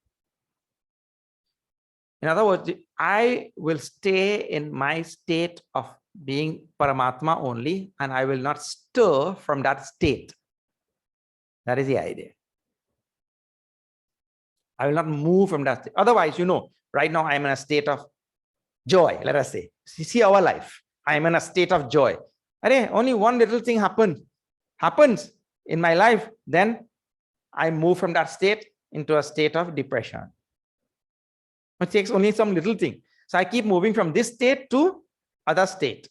In other words, I will stay in my state of being Paramatma only, and I will not stir from that state. That is the idea. I will not move from that state. Otherwise, you know, right now I'm in a state of joy, let us say. See our life. I'm in a state of joy. Only one little thing happens in my life, then I move from that state into a state of depression. It takes only some little thing. So I keep moving from this state to other state.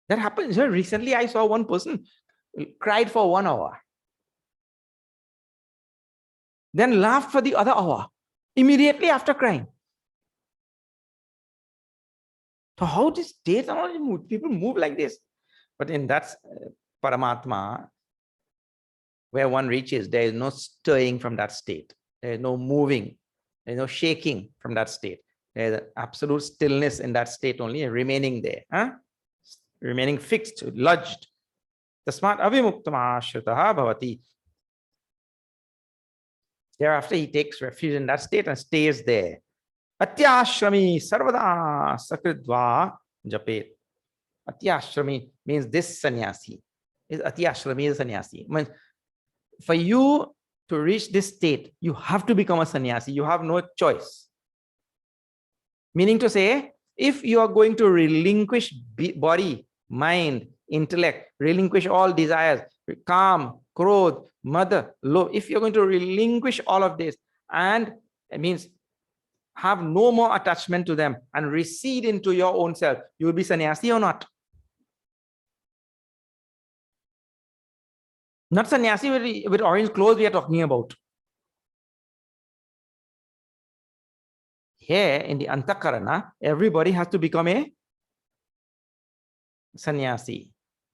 That happens. Recently, I saw one person cried for 1 hour, then laughed for the other hour, immediately after crying. So how these states, people move like this? But in that Paramatma, where one reaches, there is no stirring from that state. There is no moving. There is no shaking from that state. There is absolute stillness in that state only, remaining there. Remaining fixed, lodged. Tasmat avimuktam ashritaha bhavati. Thereafter, he takes refuge in that state and stays there. Atyashrami sarvada sakridva japet. Atyashrami means this sannyasi. Atyashrami is sannyasi. Means for you to reach this state, you have to become a sannyasi. You have no choice. Meaning to say, if you are going to relinquish body, mind, intellect, relinquish all desires, calm, krodh, mother, love, if you're going to relinquish all of this, and it means have no more attachment to them and recede into your own self, you will be sannyasi or not? Not sannyasi with orange clothes we are talking about. Here in the Antakarana, everybody has to become a sannyasi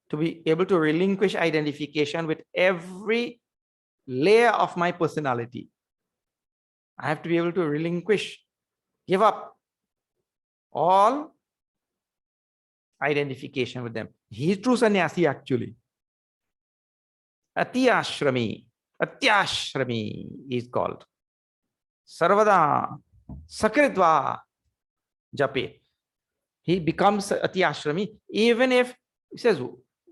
to be able to relinquish identification with every layer of my personality. I have to be able to relinquish, give up all identification with them. He is true sannyasi actually. Atyashrami is called. Sarvada sakritva jape. He becomes atyashrami even if, he says,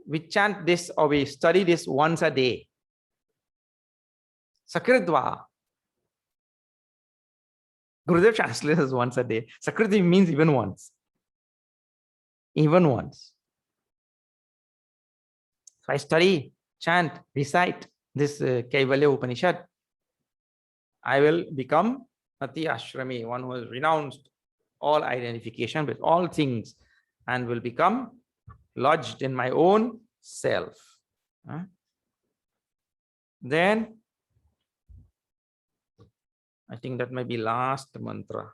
we chant this or we study this once a day. Sakritva. Gurudev translates once a day. Sakritva means even once. Even once. So I study, chant, recite this Kaivalya Upanishad. I will become Atyashrami, one who has renounced all identification with all things and will become lodged in my own self. Then, I think that may be last mantra.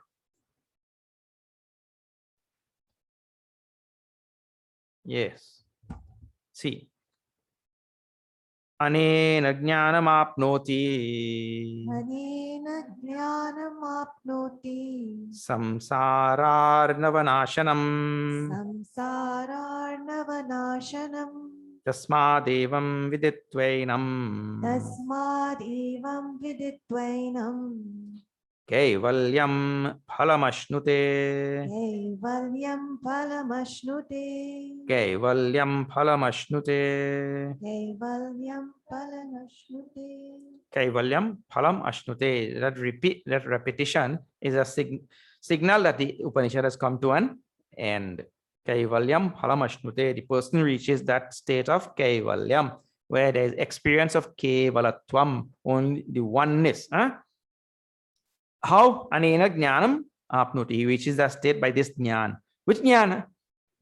Yes. See. Anena jnanamapnoti. Anena jnanamapnoti. Samsararnavanashanam. Samsararnavanashanam. Tasmadevam viditvainam. Tasmadevam viditvainam. Kaivalyam phalamashnute. Kaivalyam phalamashnute. Kaivalyam phalamashnute. Kaivalyam phalamashnute. Kaivalyam phalam ashnute. That repetition is a signal that the Upanishad has come to an end. Kaivalyam phalam ashnute. The person reaches that state of Kaivalyam, where there is experience of Kevalatvam, only the oneness. How? Anena jnanam apnuti. He reaches that state by this jnana. Which jnana?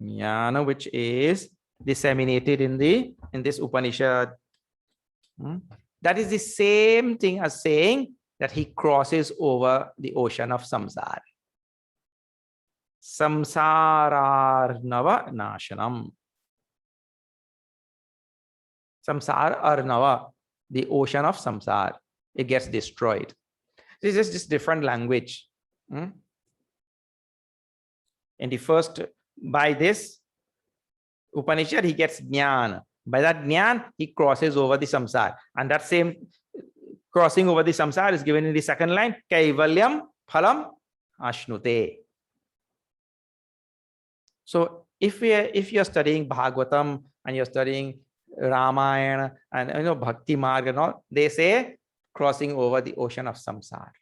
Jnana which is disseminated in this Upanishad. That is the same thing as saying that he crosses over the ocean of samsara. Samsararnava nashanam. Samsara arnava, the ocean of samsara. It gets destroyed. This is just different language. In the first, by this Upanishad, he gets jnana. By that jnana, he crosses over the samsara. And that same crossing over the samsara is given in the second line, Kaivalyam phalam ashnute. So if you're studying Bhagavatam and you're studying Ramayana and Bhakti Marg and all, they say crossing over the ocean of samsara.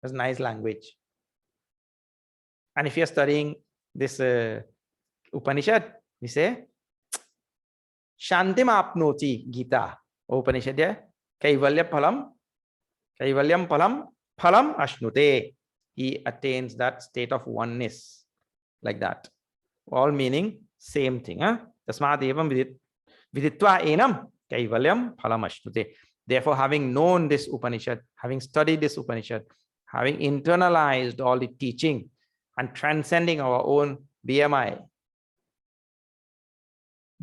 That's nice language. And if you're studying this Upanishad, we say Shantim apnoti Gita. Upanishad, yeah. Kaivalya phalam, Kaivalyam phalam ashnute. He attains that state of oneness, like that. All meaning same thing. Tasmat evam viditva enam Kaivalyam phalam ashnute. Therefore, having known this Upanishad, having studied this Upanishad, having internalized all the teaching and transcending our own BMI,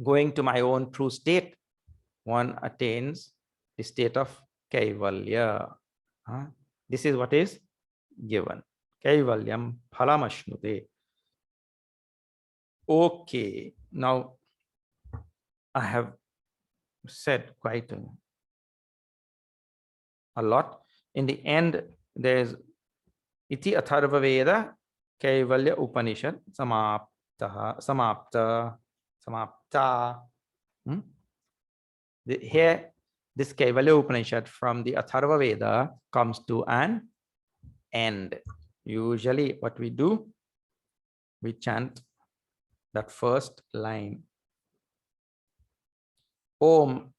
going to my own true state, one attains the state of Kaivalya. This is what is given. Kaivalyam phalamashnute. Okay, now I have said quite a lot. In the end, there's Iti Atharva Veda Kaivalya Upanishad Samapta. Here, this Kaivalya Upanishad from the Atharva Veda comes to an end. Usually what we do, we chant that first line. Om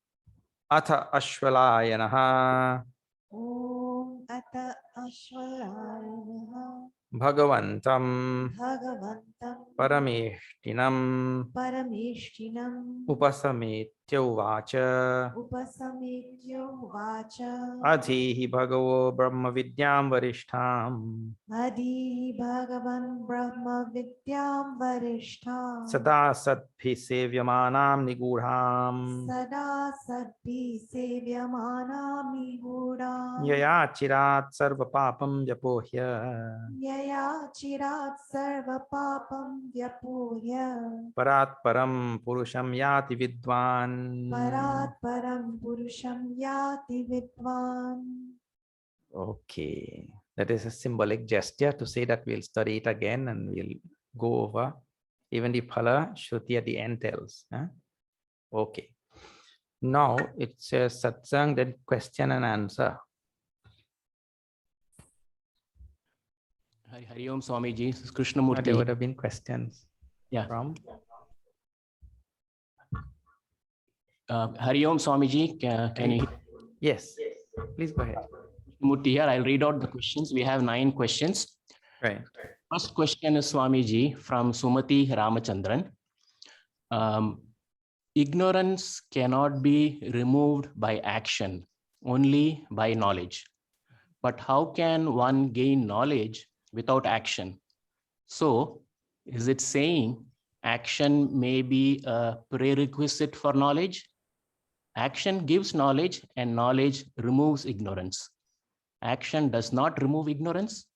Atha Ashwalayanaha Om Ata Ashwalaya Bhagavantam Bhagavantam Parameshtinam Parameshtinam Upasamitya Uvacha Upasamityo Vacha Adhihi Bhagavo Brahma Vidyam Varishtham Adi Bhagavan Brahma Vidyam Varishtham Sada Sadbhi Sevyamanam Nigurham Sada Sadbhi Sevyamanam Nigudam Yaya Chirat Sarva Papam Japohya Yaya Chirat Sarva Papam Vyapuhya Parat Param Purusham Yati Vidwan. Parat Param Purusham Yati Vidwan. Okay, that is a symbolic gesture to say that we'll study it again and we'll go over. Even the Phala Shruti at the end tells. Okay, now it's a satsang, then question and answer. Hari Om Swamiji, this is There Krishnamurti. would have been questions. Yeah. From Hari Om Swamiji, can you yes, please go ahead. Murti here? I'll read out the questions. We have 9 questions. Right. First question is Swamiji from Sumati Ramachandran. Ignorance cannot be removed by action, only by knowledge. But how can one gain knowledge without action? So, is it saying action may be a prerequisite for knowledge? Action gives knowledge and knowledge removes ignorance. Action does not remove ignorance.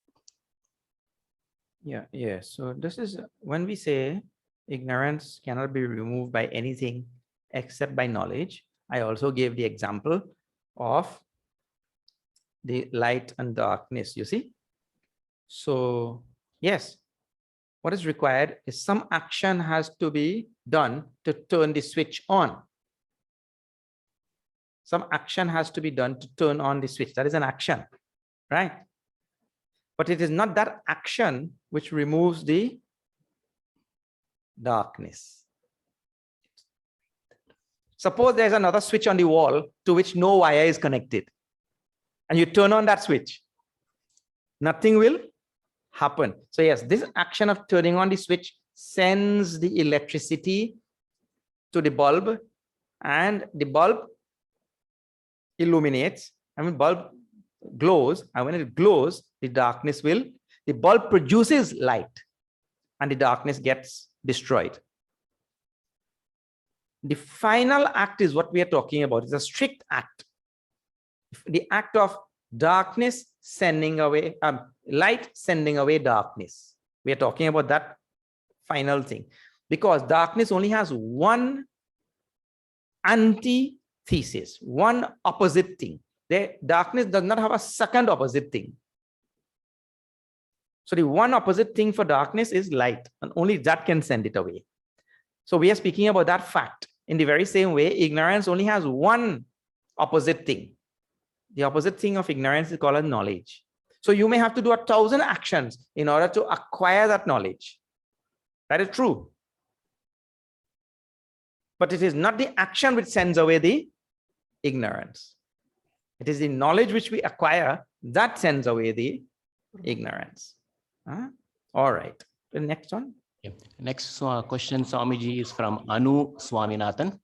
Yeah. So this is when we say ignorance cannot be removed by anything except by knowledge. I also gave the example of the light and darkness, you see. So yes, what is required is some action has to be done to turn the switch on. Some action has to be done to turn on the switch. That is an action, right? But it is not that action which removes the darkness. Suppose there's another switch on the wall to which no wire is connected, and you turn on that switch. Nothing will happen. So yes, this action of turning on the switch sends the electricity to the bulb, and the bulb illuminates. I mean, bulb glows, and when it glows, the bulb produces light, and the darkness gets destroyed. The final act is what we are talking about. It's a strict act. The act of darkness sending away, light sending away darkness. We are talking about that final thing, because darkness only has one antithesis, one opposite thing. The darkness does not have a second opposite thing. So the one opposite thing for darkness is light, and only that can send it away. So we are speaking about that fact. In the very same way, ignorance only has one opposite thing. The opposite thing of ignorance is called as knowledge. So you may have to do 1,000 actions in order to acquire that knowledge. That is true. But it is not the action which sends away the ignorance. It is the knowledge which we acquire that sends away the ignorance. All right. The next one. Yeah. Next question, Swamiji, is from Anu Swaminathan.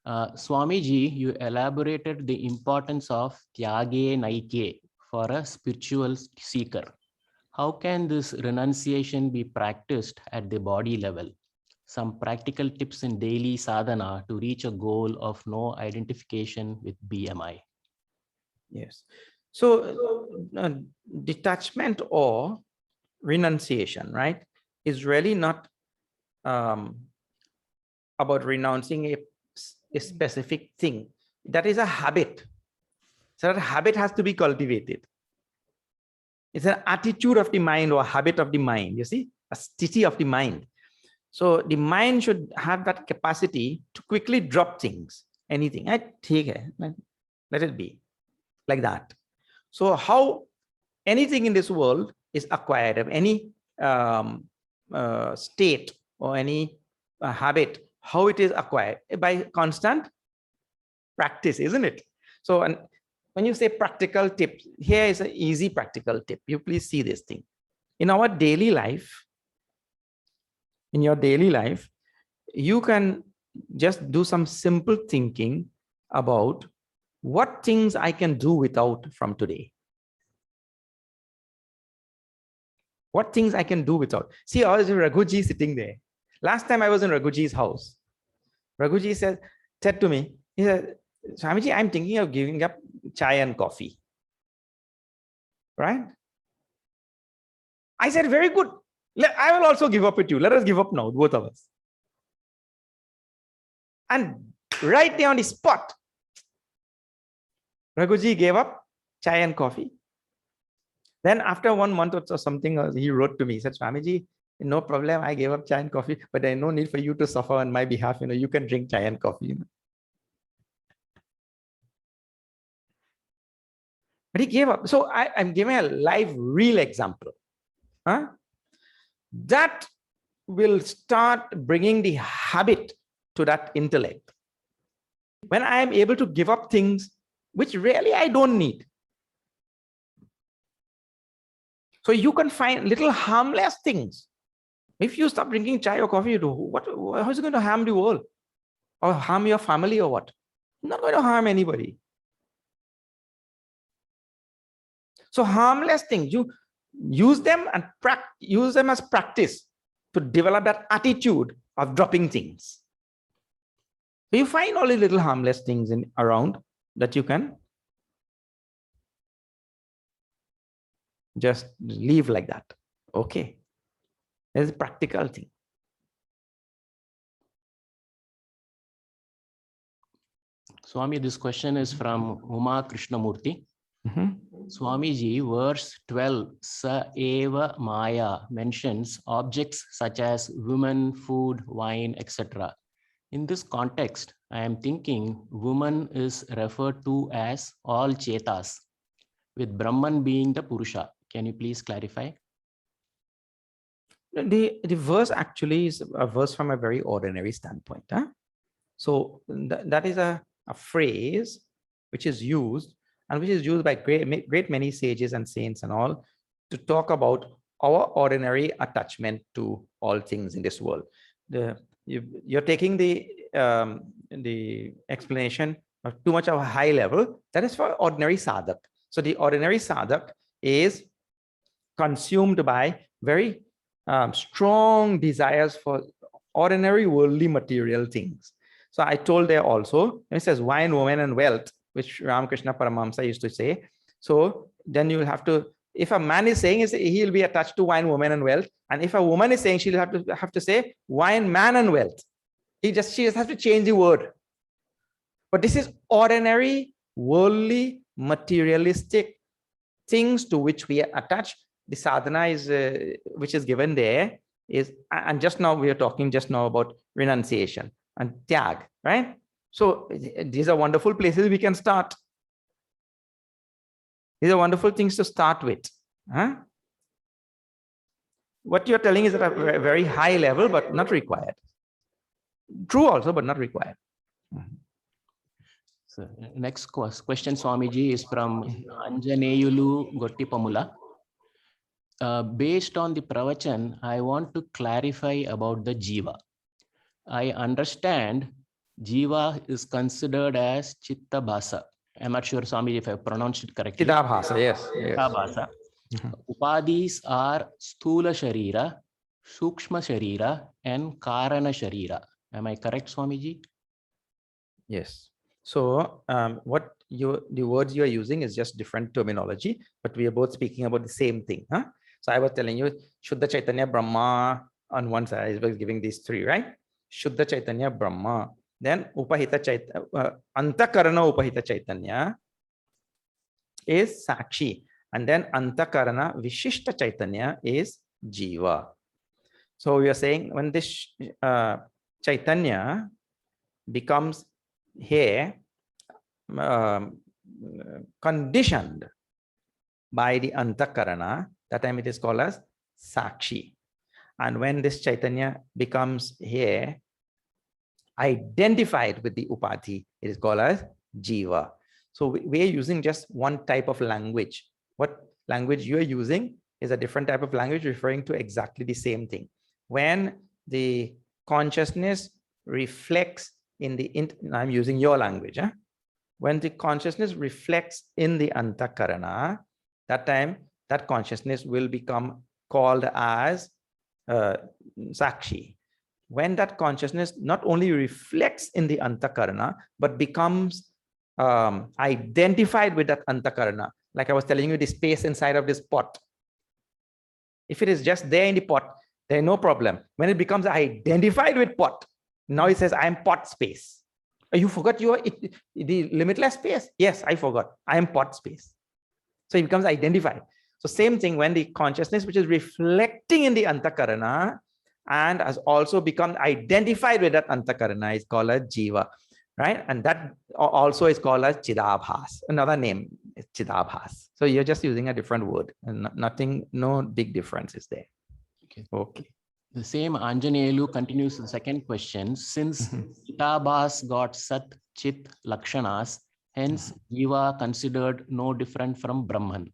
Swamiji, you elaborated the importance of Tyage Naike for a spiritual seeker. How can this renunciation be practiced at the body level? Some practical tips in daily sadhana to reach a goal of no identification with BMI. Yes. So detachment or renunciation, right, is really not about renouncing a specific thing. That is a habit. So that habit has to be cultivated. It's an attitude of the mind or a habit of the mind, you see, a sthiti of the mind. So the mind should have that capacity to quickly drop things, anything. Let it be like that. So how anything in this world is acquired, of any state or any habit, how it is acquired? By constant practice, isn't it? So, and when you say practical tip, here is an easy practical tip. You please see this thing. In our daily life, in your daily life, you can just do some simple thinking about what things I can do without from today. What things I can do without. See, I was Raghuji sitting there. Last time I was in Raghuji's house. Raghuji said to me, he said, Swamiji, I'm thinking of giving up chai and coffee. Right? I said, very good. I will also give up with you. Let us give up now, both of us. And right there on the spot, Raghuji gave up chai and coffee. Then after 1 month or something, he wrote to me, he said, Swamiji, no problem, I gave up chai and coffee, but there's no need for you to suffer on my behalf. You can drink chai and coffee. But he gave up. So I'm giving a live, real example. That will start bringing the habit to that intellect. When I am able to give up things which really I don't need. So you can find little harmless things. If you stop drinking chai or coffee, how is it going to harm the world? Or harm your family or what? Not going to harm anybody. So harmless things, you use them and use them as practice to develop that attitude of dropping things. So you find all the little harmless things around that you can just leave like that. Okay. There's a practical thing. Swami, this question is from Uma Krishnamurthy. Swamiji, verse 12, Sa eva maya mentions objects such as women, food, wine, etc. In this context, I am thinking woman is referred to as all chetas, with Brahman being the Purusha. Can you please clarify? The verse actually is a verse from a very ordinary standpoint. So that is a phrase which is used, and which is used by great many sages and saints and all, to talk about our ordinary attachment to all things in this world. You're taking the explanation of too much of a high level. That is for ordinary sadhak. So the ordinary sadhak is consumed by very strong desires for ordinary worldly material things. So I told there also, it says wine, woman, and wealth, which Ramakrishna Paramahamsa used to say. So then you will have to, if a man is saying, he'll be attached to wine, woman, and wealth. And if a woman is saying, she'll have to say wine, man, and wealth. She just has to change the word. But this is ordinary, worldly, materialistic things to which we are attached. The sadhana is, which is given there is, and just now we are talking just now about renunciation and tyag, right? So these are wonderful places we can start. These are wonderful things to start with. Huh? What you're telling is at a very high level, but not required. True also, but not required. So next question, Swamiji, is from Anjaneyulu Gottipamula. Based on the pravachan, I want to clarify about the jiva. I understand jiva is considered as chitta bhasa. I'm not sure, Swamiji, if I pronounced it correctly. Chidabhasa, yes. Chitta bhasa. Upadhis are sthula sharira, sukshma sharira, and karana sharira. Am I correct, Swamiji? Yes. So what the words you are using is just different terminology, but we are both speaking about the same thing. Huh? So I was telling you, Shuddha Chaitanya Brahma on one side, I was giving these three, right? Shuddha Chaitanya Brahma. Then Upahita Chaitanya, Antakarana Upahita Chaitanya is Sakshi. And then Antakarana Vishishta Chaitanya is Jiva. So we are saying when this Chaitanya becomes here conditioned by the Antakarana, that time it is called as Sakshi. And when this Chaitanya becomes here identified with the Upadhi, it is called as Jiva. So we are using just one type of language. What language you are using is a different type of language referring to exactly the same thing. When the consciousness reflects in the, I'm using your language. Huh? When the consciousness reflects in the Antakarana, that time that consciousness will become called as Sakshi. When that consciousness not only reflects in the Antakarana, but becomes identified with that Antakarana, like I was telling you, the space inside of this pot. If it is just there in the pot, there is no problem. When it becomes identified with pot, now it says, I am pot space. You forgot the limitless space? Yes, I forgot. I am pot space. So it becomes identified. So same thing when the consciousness which is reflecting in the Antakarana and has also become identified with that Antakarana is called a Jiva, right? And that also is called as Chidabhas. Another name is Chidabhas. So you're just using a different word and nothing, no big difference is there. Okay. The same Anjaneyulu continues the second question. Since Chidabhas got Sat, Chit, Lakshanas, hence Jiva considered no different from Brahman.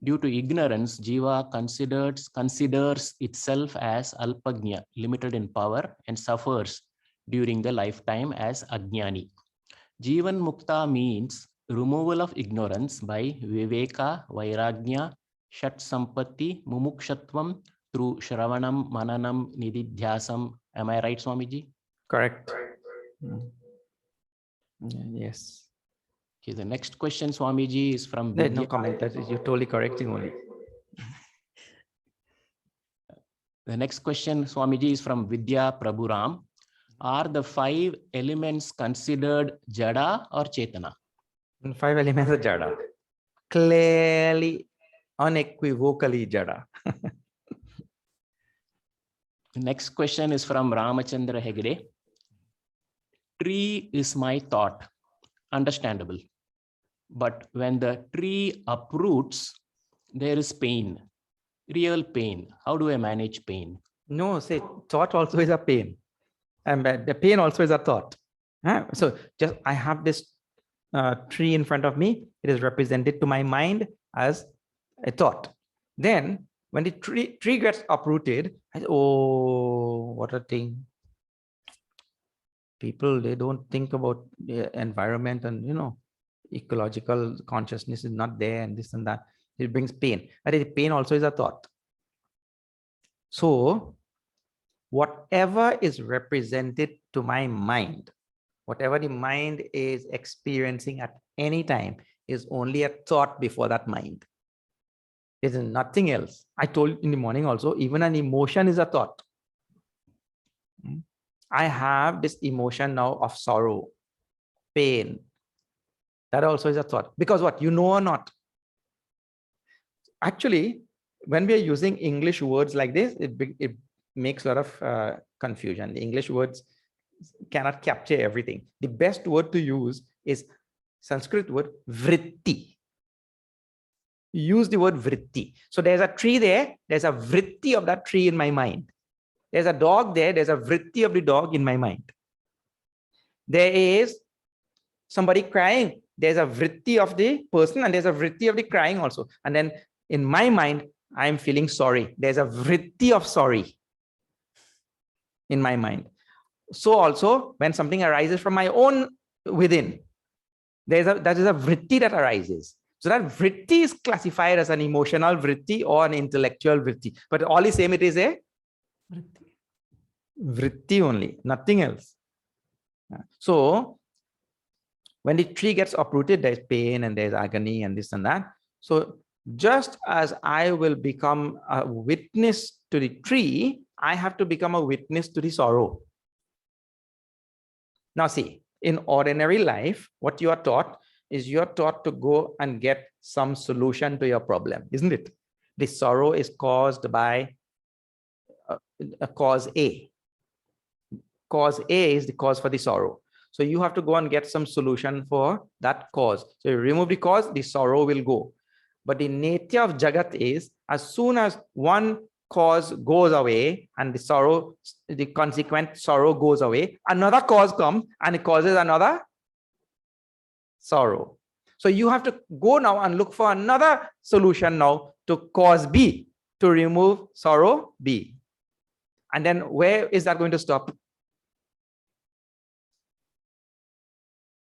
Due to ignorance, Jiva considers itself as Alpagnya, limited in power, and suffers during the lifetime as Ajnani. Jivan Mukta means removal of ignorance by Viveka, Vairagnya, Shat Sampatti, Mumukshatvam through Shravanam, Mananam, Nididhyasam. Am I right, Swamiji? Correct. Yes. Okay, the next question, Swamiji, is from There's no comment. That is, you're totally correcting only. The next question, Swamiji, is from Vidya Prabhuram. Are the 5 elements considered Jada or Chetana? 5 elements are Jada. Clearly, unequivocally Jada. The next question is from Ramachandra Hegde. Tree is my thought. Understandable. But when the tree uproots, there is pain, real pain. How do I manage pain? No, say thought also is a pain. And the pain also is a thought. So just I have this tree in front of me. It is represented to my mind as a thought. Then when the tree gets uprooted, I say, oh, what a thing. People, they don't think about the environment and, you know, ecological consciousness is not there and this and that. It brings pain. But the pain also is a thought. So whatever is represented to my mind, whatever the mind is experiencing at any time is only a thought before that mind. It is nothing else. I told in the morning also, even an emotion is a thought. I have this emotion now of sorrow, pain. That also is a thought. Because what? You know or not? Actually, when we are using English words like this, it makes a lot of confusion. The English words cannot capture everything. The best word to use is Sanskrit word vritti. use the word vritti. So there's a tree there, there's a vritti of that tree in my mind. There's a dog there, there's a vritti of the dog in my mind. There is somebody crying, there's a vritti of the person and there's a vritti of the crying also. And then in my mind, I'm feeling sorry. There's a vritti of sorry in my mind. So also when something arises from my own within, that is a vritti that arises. So that vritti is classified as an emotional vritti or an intellectual vritti. But all the same, it is a vritti only, nothing else. So when the tree gets uprooted, there's pain and there's agony and this and that. So just as I will become a witness to the tree, I have to become a witness to the sorrow. Now see, in ordinary life, what you are taught is you're taught to go and get some solution to your problem, isn't it? The sorrow is caused by a cause A. Cause A is the cause for the sorrow. So you have to go and get some solution for that cause. So you remove the cause, the sorrow will go. But the nature of Jagat is, as soon as one cause goes away and the sorrow, the consequent sorrow goes away, another cause comes and it causes another sorrow. So you have to go now and look for another solution now to cause B, to remove sorrow B. And then where is that going to stop?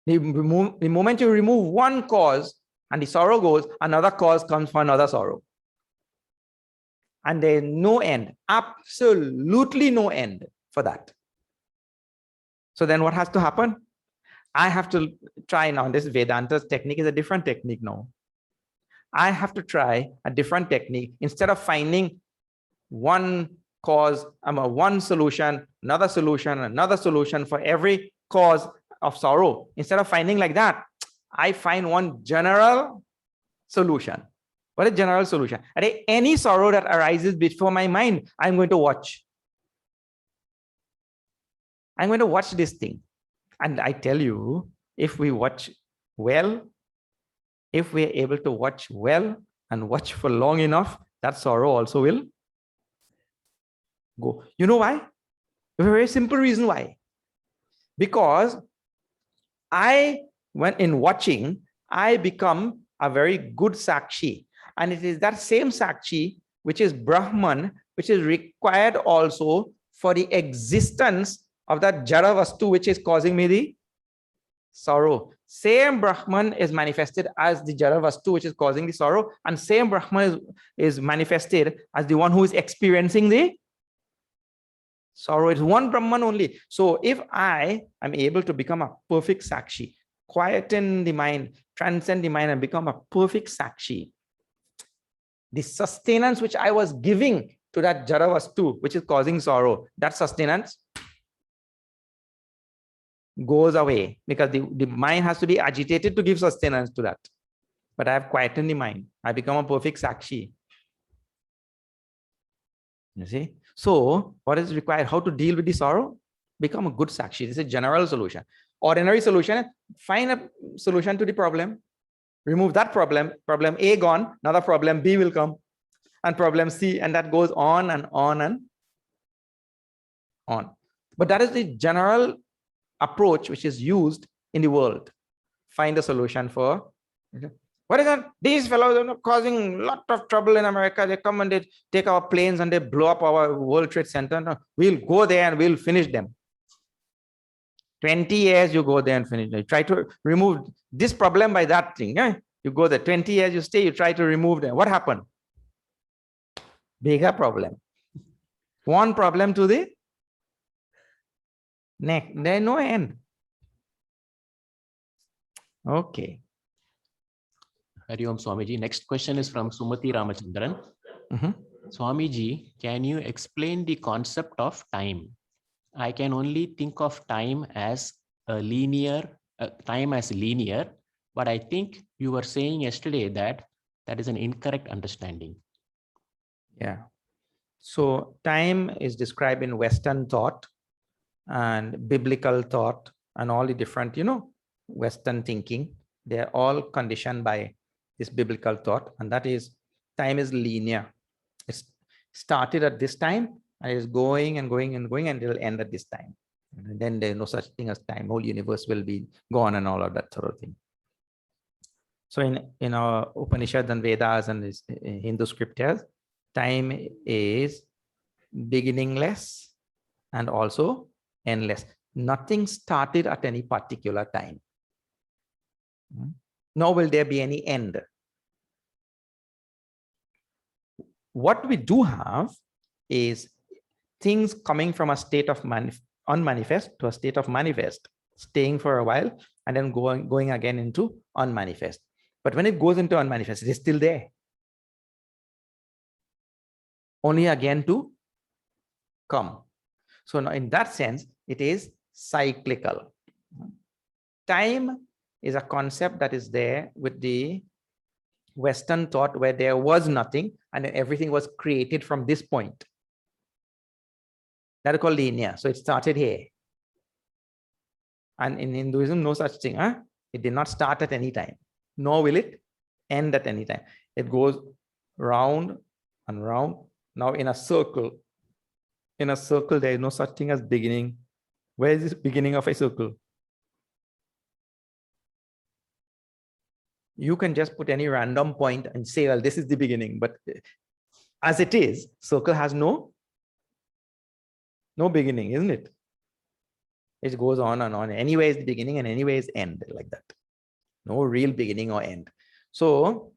The moment you remove one cause and the sorrow goes, another cause comes for another sorrow. And there's no end, absolutely no end for that. So then what has to happen? I have to try now. This Vedanta's technique is a different technique now. I have to try a different technique. Instead of finding one cause, one solution, another solution for every cause of sorrow. Instead of finding like that, I find one general solution. What is general solution? Any sorrow that arises before my mind, I'm going to watch. I'm going to watch this thing. And I tell you, if we watch well, if we're able to watch well and watch for long enough, that sorrow also will go. You know why? A very simple reason why. Because when in watching, I become a very good Sakshi. And it is that same Sakshi, which is Brahman, which is required also for the existence of that Jara Vastu, which is causing me the sorrow. Same Brahman is manifested as the Jara Vastu, which is causing the sorrow. And same Brahman is manifested as the one who is experiencing the sorrow. It's one Brahman only. So if I am able to become a perfect Sakshi, quieten the mind, transcend the mind and become a perfect Sakshi, the sustenance which I was giving to that Jara Vastu, which is causing sorrow, that sustenance goes away because the mind has to be agitated to give sustenance to that. But I have quietened the mind. I become a perfect Sakshi. You see? So what is required? How to deal with the sorrow? Become a good Sakshi. This is a general solution. Ordinary solution, find a solution to the problem. Remove that problem. Problem A gone. Another problem B will come. And problem C. And that goes on and on and on. But that is the general approach which is used in the world. Find a solution for what is that? These fellows are causing a lot of trouble in America. They come and they take our planes and they blow up our World Trade Center. No, we'll go there and we'll finish them. 20 years you go there and finish them. Try to remove this problem by that thing. Yeah? You go there, 20 years you stay, you try to remove them. What happened? Bigger problem. One problem to the next. There's no end. Okay. Hari Om Swamiji. Next question is from Sumati Ramachandran. Swamiji, can you explain the concept of time? I can only think of time as linear, but I think you were saying yesterday that that is an incorrect understanding. Yeah. So time is described in Western thought and biblical thought and all the different, Western thinking. They're all conditioned by this biblical thought, and that is time is linear. It's started at this time and it is going and going and going, and it will end at this time. And then there's no such thing as time. Whole universe will be gone and all of that sort of thing. So in our Upanishads and Vedas and Hindu scriptures, time is beginningless and also endless. Nothing started at any particular time. Nor will there be any end. What we do have is things coming from a state of unmanifest to a state of manifest, staying for a while and then going again into unmanifest. But when it goes into unmanifest, it is still there. Only again to come. So now in that sense, it is cyclical. Time is a concept that is there with the Western thought, where there was nothing and then everything was created from this point. That is called linear. So it started here. And in Hinduism, no such thing. It did not start at any time, nor will it end at any time. It goes round and round. Now in a circle, there is no such thing as beginning. Where is this beginning of a circle? You can just put any random point and say, well, this is the beginning. But as it is, circle has no beginning, isn't it? It goes on and on. Anyway is the beginning and anyway is end, like that. No real beginning or end. So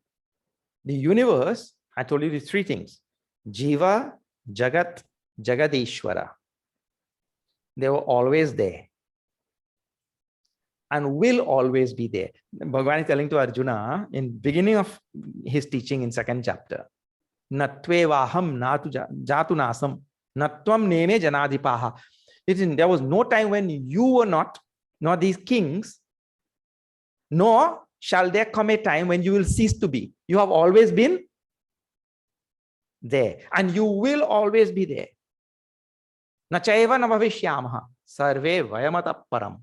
the universe, I told you these three things: Jiva, Jagat, Jagadishwara. They were always there and will always be there. Bhagavan is telling to Arjuna in beginning of his teaching in 2nd chapter, Natve vaham natu jatu nasam natvam nene janadipaha. There was no time when you were not, nor these kings, nor shall there come a time when you will cease to be. You have always been there and you will always be there. Nachaiva navavishyamaha sarve vayamata param.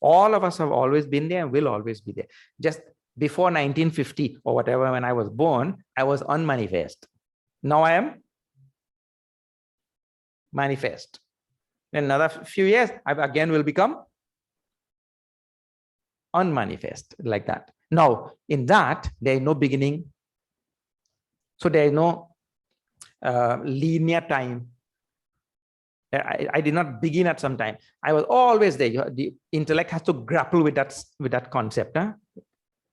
All of us have always been there and will always be there. Just before 1950 or whatever, when I was born, I was unmanifest. Now I am manifest. In another few years, I again will become unmanifest, like that. Now, in that, there is no beginning. So there is no linear time. I did not begin at some time. I was always there. The intellect has to grapple with that concept,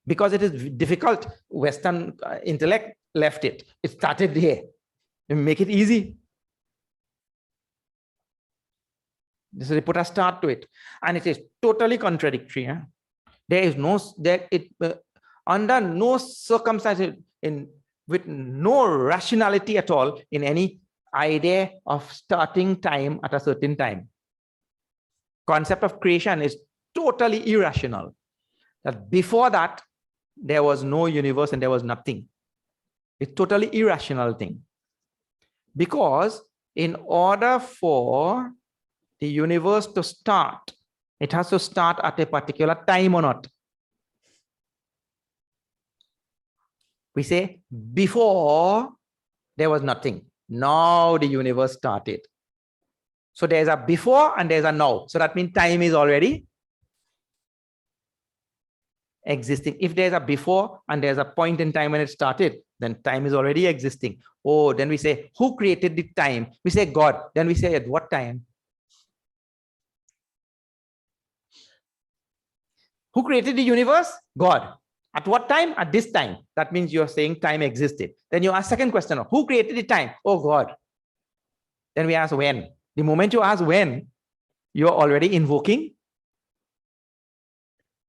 because it is difficult. Western intellect left it. It started here. You make it easy. So they put a start to it, and it is totally contradictory. There is no under no circumstances, with no rationality at all in any idea of starting time at a certain time. Concept of creation is totally irrational. That before that, there was no universe and there was nothing. It's totally irrational thing. Because in order for the universe to start, it has to start at a particular time or not. We say before there was nothing. Now the universe started. So there's a before and there's a now. So that means time is already existing. If there's a before and there's a point in time when it started, then time is already existing. Oh, then we say, who created the time? We say God. Then we say, at what time? Who created the universe? God. At what time? At this time. That means you're saying time existed. Then you ask second question, who created the time? Oh, God. Then we ask when. The moment you ask when, you're already invoking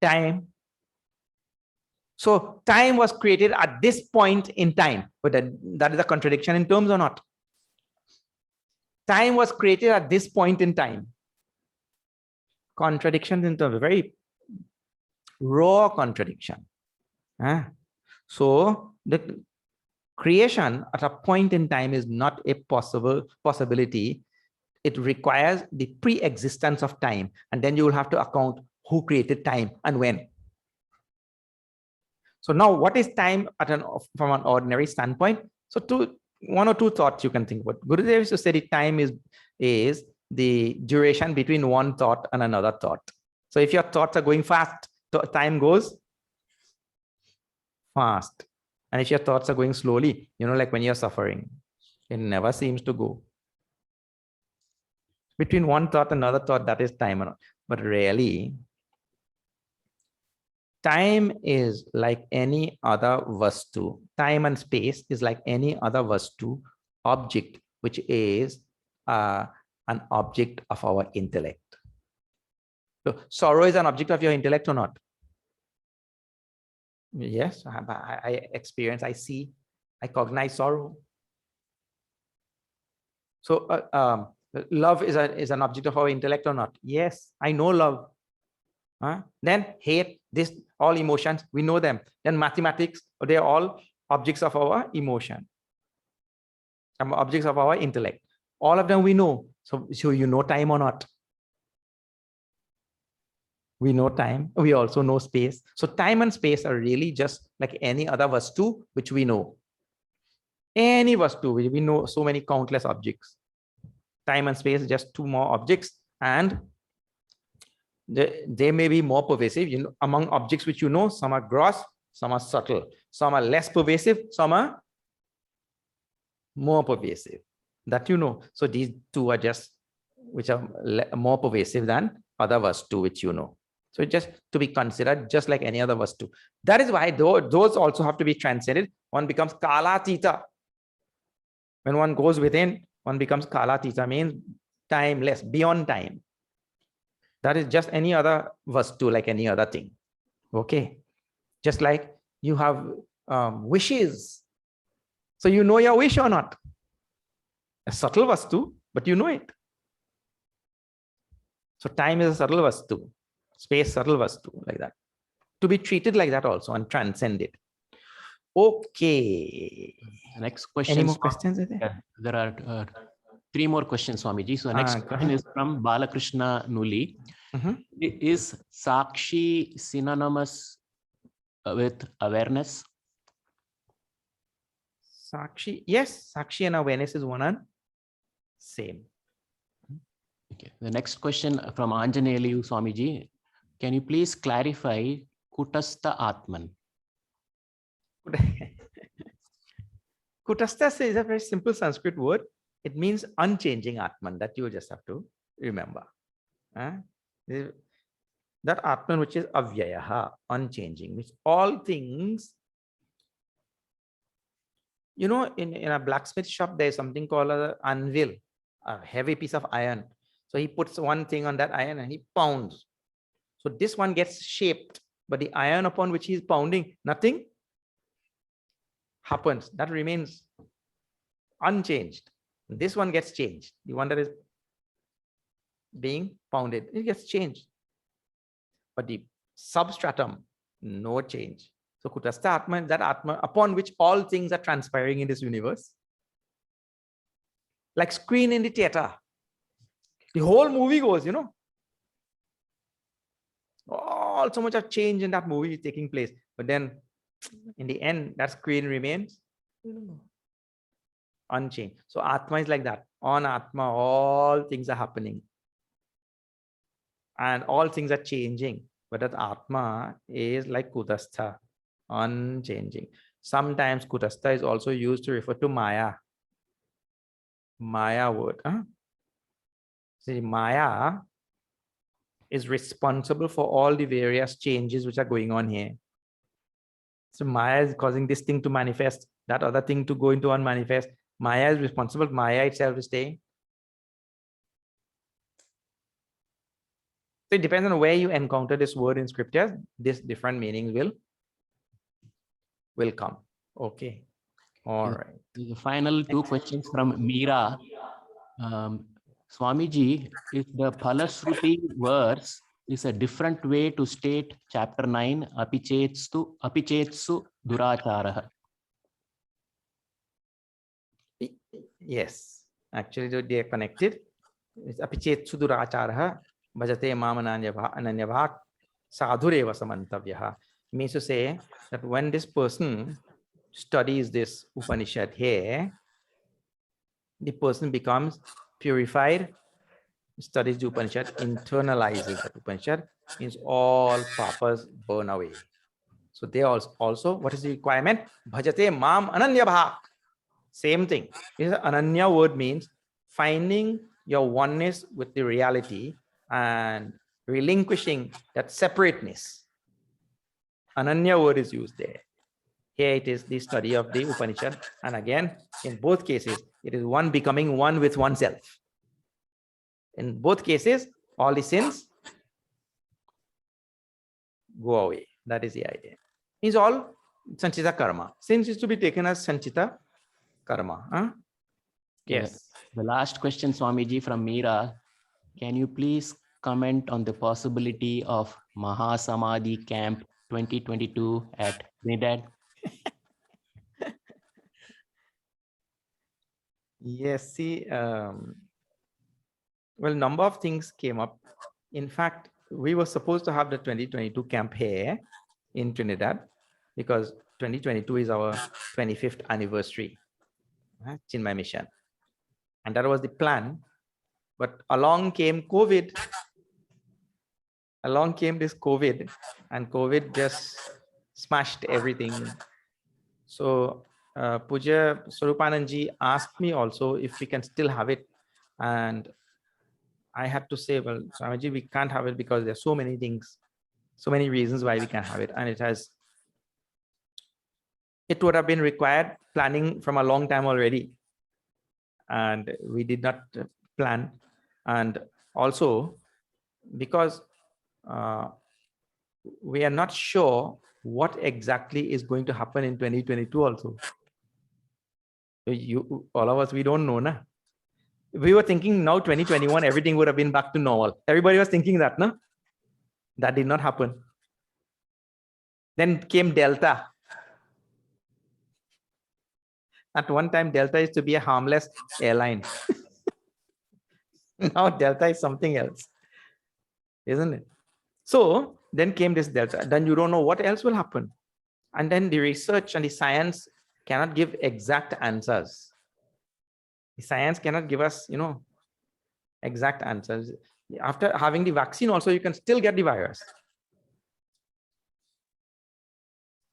time. So time was created at this point in time. But that is a contradiction in terms or not? Time was created at this point in time. Contradiction in terms, very raw contradiction. So the creation at a point in time is not a possibility. It requires the pre-existence of time, and then you will have to account who created time and when. So now what is time from an ordinary standpoint? So one or two thoughts you can think about. Gurudev used to say time is the duration between one thought and another thought. So if your thoughts are going fast, time goes fast. And if your thoughts are going slowly, like when you're suffering, it never seems to go. Between one thought and another thought, that is time. But really, time is like any other vastu. Time and space is like any other vastu, object, which is an object of our intellect. So sorrow is an object of your intellect or not? Yes, I experience, I see, I cognize sorrow. So love is an object of our intellect or not? Yes, I know love. Then hate, this, all emotions, we know them. Then mathematics, they are all objects of our emotion, objects of our intellect. All of them we know. So you know time or not? We know time. We also know space. So time and space are really just like any other vastu which we know. Any vastu, we know so many countless objects. Time and space is just two more objects, and they may be more pervasive. Among objects which some are gross, some are subtle, some are less pervasive, some are more pervasive. That So these two are just which are more pervasive than other vastu which So just to be considered just like any other vastu. That is why those also have to be transcended. One becomes kalatita. When one goes within, one becomes kalatita, means timeless, beyond time. That is just any other vastu, like any other thing. Okay. Just like you have wishes. So you know your wish or not? A subtle vastu, but you know it. So time is a subtle vastu. Space, subtle vastu, like that. To be treated like that also and transcended. Okay. Next question. Any more questions? There are 3 more questions, Swamiji. So the next question is from Balakrishna Nuli. Is Sakshi synonymous with awareness? Sakshi, yes, Sakshi and awareness is one and same. Okay. The next question from Anjaneyali Swamiji. Can you please clarify Kutastha Atman? Kutastha is a very simple Sanskrit word. It means unchanging Atman. That you just have to remember. That Atman which is avyayaha, unchanging, means all things. In a blacksmith shop, there is something called an anvil, a heavy piece of iron. So he puts one thing on that iron and he pounds. So this one gets shaped, but the iron upon which he is pounding, nothing happens. That remains unchanged. This one gets changed. The one that is being pounded, it gets changed. But the substratum, no change. So Kutastha Atman, that Atma upon which all things are transpiring in this universe. Like screen in the theater. The whole movie goes, all so much of change in that movie is taking place. But then in the end, that screen remains unchanged. So Atma is like that. On Atma, all things are happening. And all things are changing. But that Atma is like Kutastha, unchanging. Sometimes Kutastha is also used to refer to Maya. Maya word. See, Maya is responsible for all the various changes which are going on here. So Maya is causing this thing to manifest, that other thing to go into unmanifest. Maya is responsible. Maya itself is staying. So it depends on where you encounter this word in scriptures. This different meanings will come. Okay. All right. The final 2 questions from Meera. Swamiji, if the Phalasruti verse is a different way to state chapter 9, apichetsu duracharaha. Yes, actually they are connected. It's apichetsu duracharaha bhajate mamananyabha sadhureva samantavyaha. means to say that when this person studies this Upanishad here, the person becomes purified, studies the Upanishad, internalizes the Upanishad, means all papas burn away. So they also what is the requirement? Bhajate mam ananya bha. Same thing. This ananya word means finding your oneness with the reality and relinquishing that separateness. Ananya word is used there. Here it is the study of the Upanishad. And again, in both cases, it is one becoming one with oneself. In both cases, all the sins go away. That is the idea. It's all Sanchita karma. Sins is to be taken as Sanchita karma. Huh? Yes. The last question, Swamiji, from Meera. Can you please comment on the possibility of Mahasamadhi Camp 2022 at Trinidad? Yes, see, well, number of things came up. In fact, we were supposed to have the 2022 camp here in Trinidad because 2022 is our 25th anniversary, Chinmay Mission. And that was the plan. But along came COVID. Along came this COVID, and COVID just smashed everything. So Puja Swarupananji asked me also if we can still have it. And I had to say, well, Swamiji, we can't have it because there's so many things, so many reasons why we can't have it. And it would have been required planning from a long time already. And we did not plan. And also because we are not sure what exactly is going to happen in 2022 also. All of us, we don't know, na? We were thinking now 2021, everything would have been back to normal. Everybody was thinking that, no? That did not happen. Then came Delta. At one time, Delta used to be a harmless airline. Now Delta is something else, isn't it? So then came this Delta. Then you don't know what else will happen. And then the research and the science cannot give exact answers. The science cannot give us, exact answers. After having the vaccine also, you can still get the virus.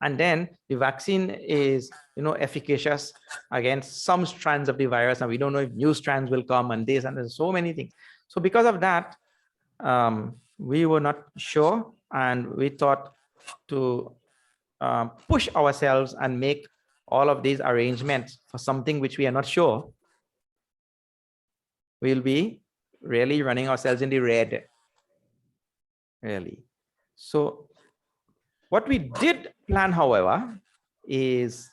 And then the vaccine is, efficacious against some strands of the virus. And we don't know if new strands will come and this, and there's so many things. So because of that, we were not sure. And we thought to push ourselves and make all of these arrangements for something which we are not sure. We'll be really running ourselves in the red, really. So what we did plan, however, is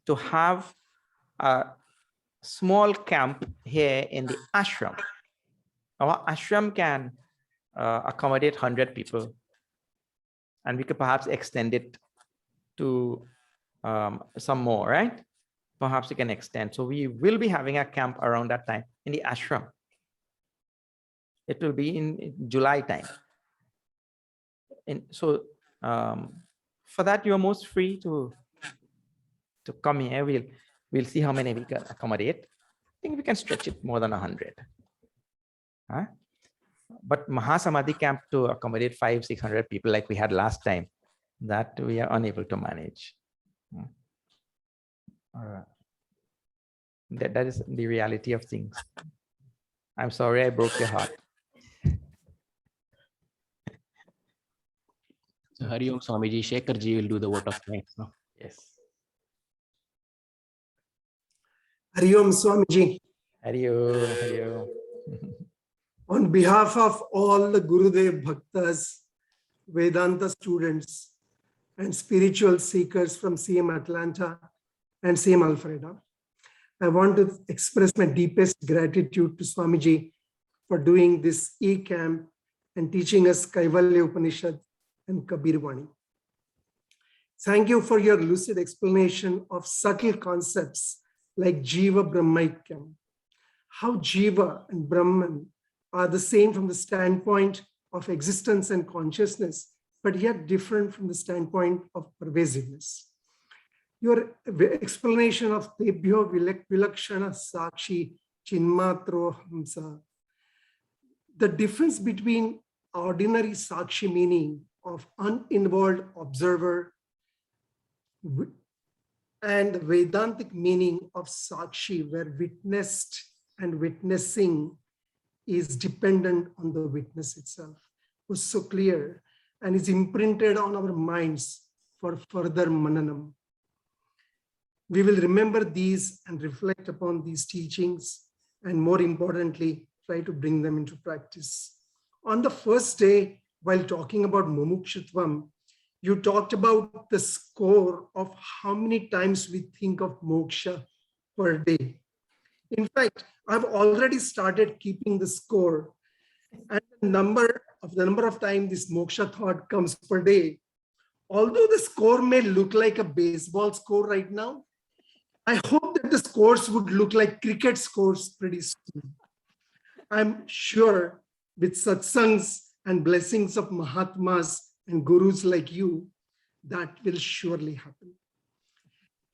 to have a small camp here in the ashram. Our ashram can accommodate 100 people, and we could perhaps extend it to some more, right? Perhaps we can extend. So we will be having a camp around that time in the ashram. It will be in July time. And so for that, you are most free to come here. We'll see how many we can accommodate. I think we can stretch it more than 100. Huh? But Mahasamadhi camp to accommodate 500-600 people like we had last time, that we are unable to manage. That is the reality of things. I'm sorry I broke your heart. So Hari Om Swamiji, Shekhar ji will do the vote of thanks. No? Yes. Hari Om Swamiji. Hari Om, Hari Om. On behalf of all the Gurudev Bhaktas, Vedanta students, and spiritual seekers from CM Atlanta and CM Alfreda, I want to express my deepest gratitude to Swamiji for doing this e-camp and teaching us Kaivalya Upanishad and Kabir Vani. Thank you for your lucid explanation of subtle concepts like Jiva Brahmaikyam, how Jiva and Brahman are the same from the standpoint of existence and consciousness, but yet different from the standpoint of pervasiveness. Your explanation of Tebhyo Vilakshana Sakshi Chinmatro Hamsa, the difference between ordinary Sakshi meaning of uninvolved observer and the Vedantic meaning of Sakshi, where witnessed and witnessing is dependent on the witness itself, was so clear and is imprinted on our minds for further mananam. We will remember these and reflect upon these teachings, and more importantly, try to bring them into practice. On the first day, while talking about mumukshutvam, you talked about the score of how many times we think of moksha per day. In fact, I've already started keeping the score, and the number of times this moksha thought comes per day. Although the score may look like a baseball score right now, I hope that the scores would look like cricket scores pretty soon. I'm sure with satsangs and blessings of Mahatmas and gurus like you, that will surely happen.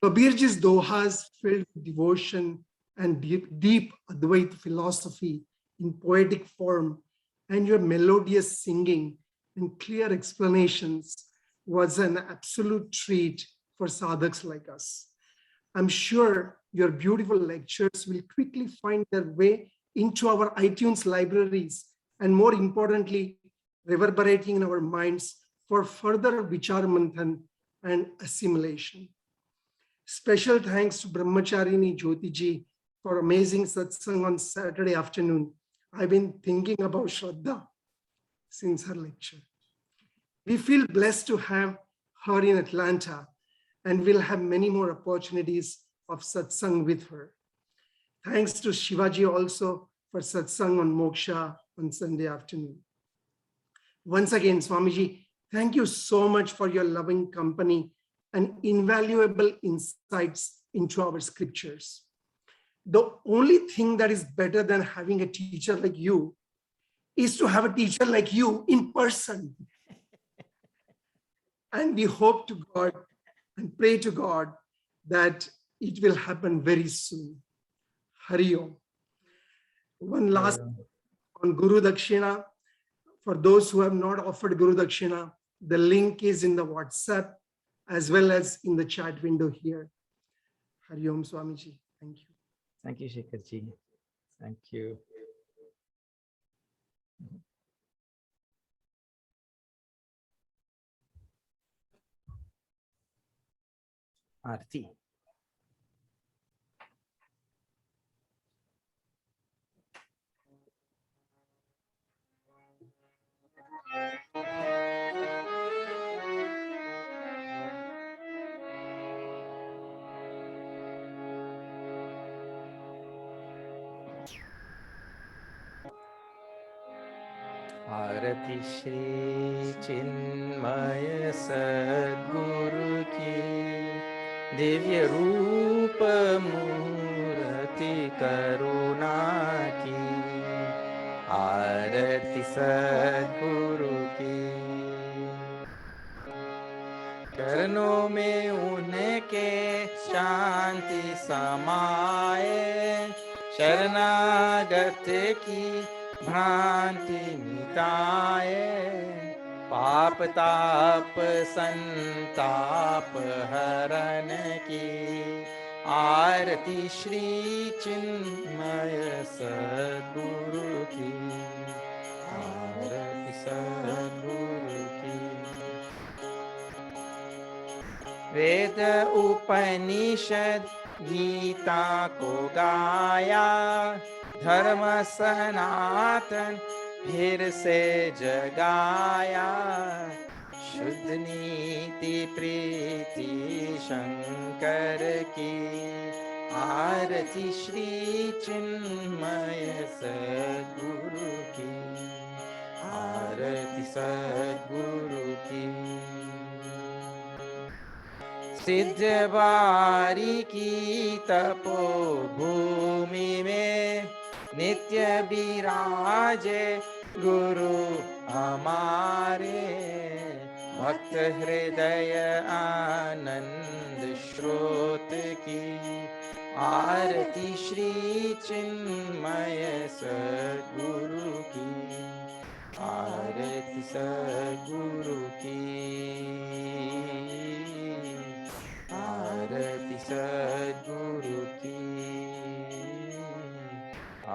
Kabirji's dohas filled with devotion and deep Advaita philosophy in poetic form, and your melodious singing and clear explanations was an absolute treat for sadhaks like us. I'm sure your beautiful lectures will quickly find their way into our iTunes libraries, and more importantly, reverberating in our minds for further vichar manthan and assimilation. Special thanks to Brahmacharini Jyotiji for amazing satsang on Saturday afternoon. I've been thinking about Shraddha since her lecture. We feel blessed to have her in Atlanta, and we'll have many more opportunities of satsang with her. Thanks to Shivaji also for satsang on moksha on Sunday afternoon. Once again, Swamiji, thank you so much for your loving company and invaluable insights into our scriptures. The only thing that is better than having a teacher like you is to have a teacher like you in person. And we hope to God and pray to God that it will happen very soon. Hari Om. One last on Guru Dakshina. For those who have not offered Guru Dakshina, the link is in the WhatsApp as well as in the chat window here. Hari Om Swamiji. Thank you. Thank you, Shikharji. Thank you. Aarti. आरती श्री चिन्मय सद्गुरु की दिव्य रूप मूर्ति करुणा की आरती सद्गुरु की चरणों में उनके शांति समाए शरणागत की भ्रांति मिटाए पाप ताप संताप हरण की आरती श्री चिन्मय सद्गुरु की आरती सद्गुरु की वेद उपनिषद गीता को गाया धर्म सनातन फिर से जगाया शुद्ध नीति प्रीति शंकर की आरती श्री चिन्मय सद्गुरु की आरती सद्गुरु की सिद्ध बारी की तपो भूमि में नित्य विराजे गुरु हमारे भक्त हृदय आनंद स्रोत की आरती श्री चिन्मय सद्गुरु की आरती सद्गुरु की आरती सद्गुरु की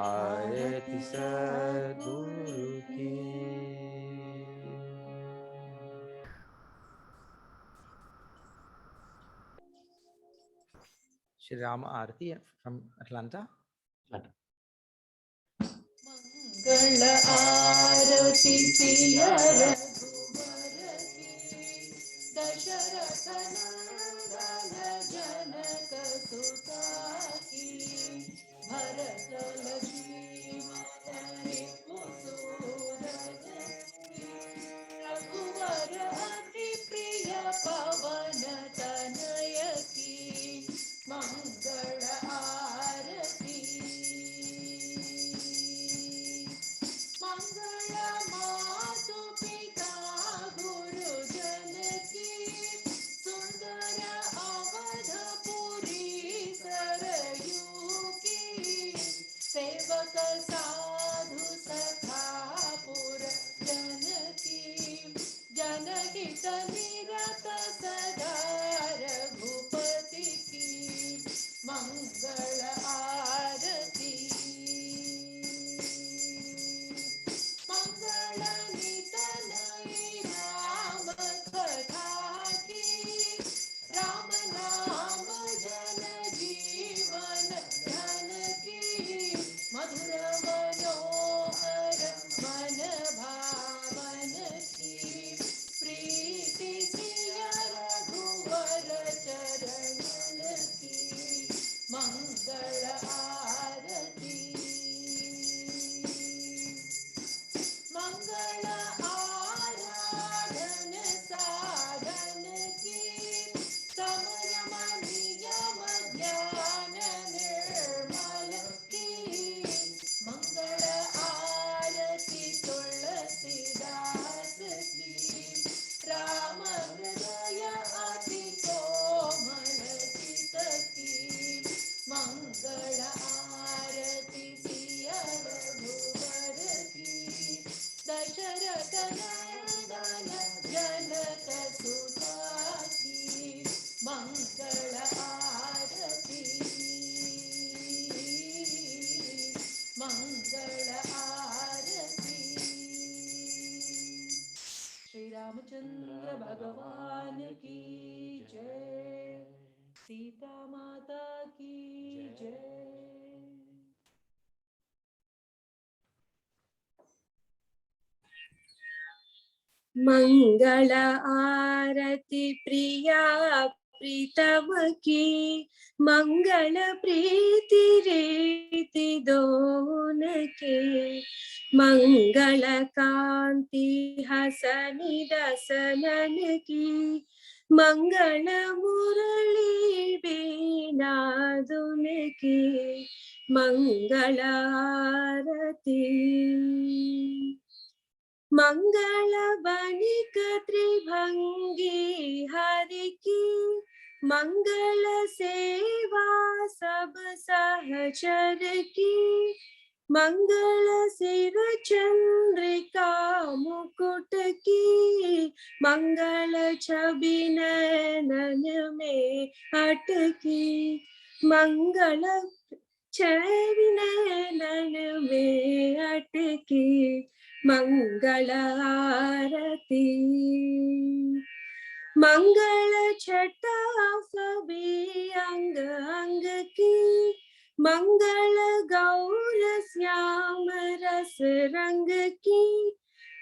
आरती सद्गुरु की. Shri Rama Arati from Atlanta. मंगल आरती सिया रघुवर की दशरथ नंदन जनक सुता की भरत लक्ष्मण रिपुसूरन की रघुवर अति प्रिय पवन तनय की मंगल आरती मंगल मातु पिता गुरुजन की सुंदर अवधपुरी सरयू की सेवक साधु सखा पुर जन की जनहित निरत सदा रघुपति की मंगल आरती मंगल नितनई राम कथा की राम नाम जन जीवन धन की मधुर मनोहर मन भावन की प्रीति सिया रघुवर चरणन की मंगल आरती मंगल आराधन साधन की समयम नियम ज्ञान निर्मल की मंगल आरती तुलसीदास की राम हृदय अति कोमल चित की मंगल आरती सिया रघुवर की दशरथ नंदन जनक सुता की मंगल आरती मंगल आरती श्री रामचंद्र भगवान की जय सीता माता की जय मंगल आरती प्रिया प्रीतम की मंगल प्रीति रीति दोन के मंगल कांति हसनी दसनन की मंगल मुरली बीना धुन की मंगल आरती मंगल बनिक त्रिभंगी हरि की मंगल सेवा सब सहचर की मंगल सिर चंद्रिका मुकुट की मंगल छवि नयन में अटकी मंगल छवि नयन में अटकी मंगल आरती मंगल छटा सभी अंग अंग की मंगल गौर श्याम रस रंग की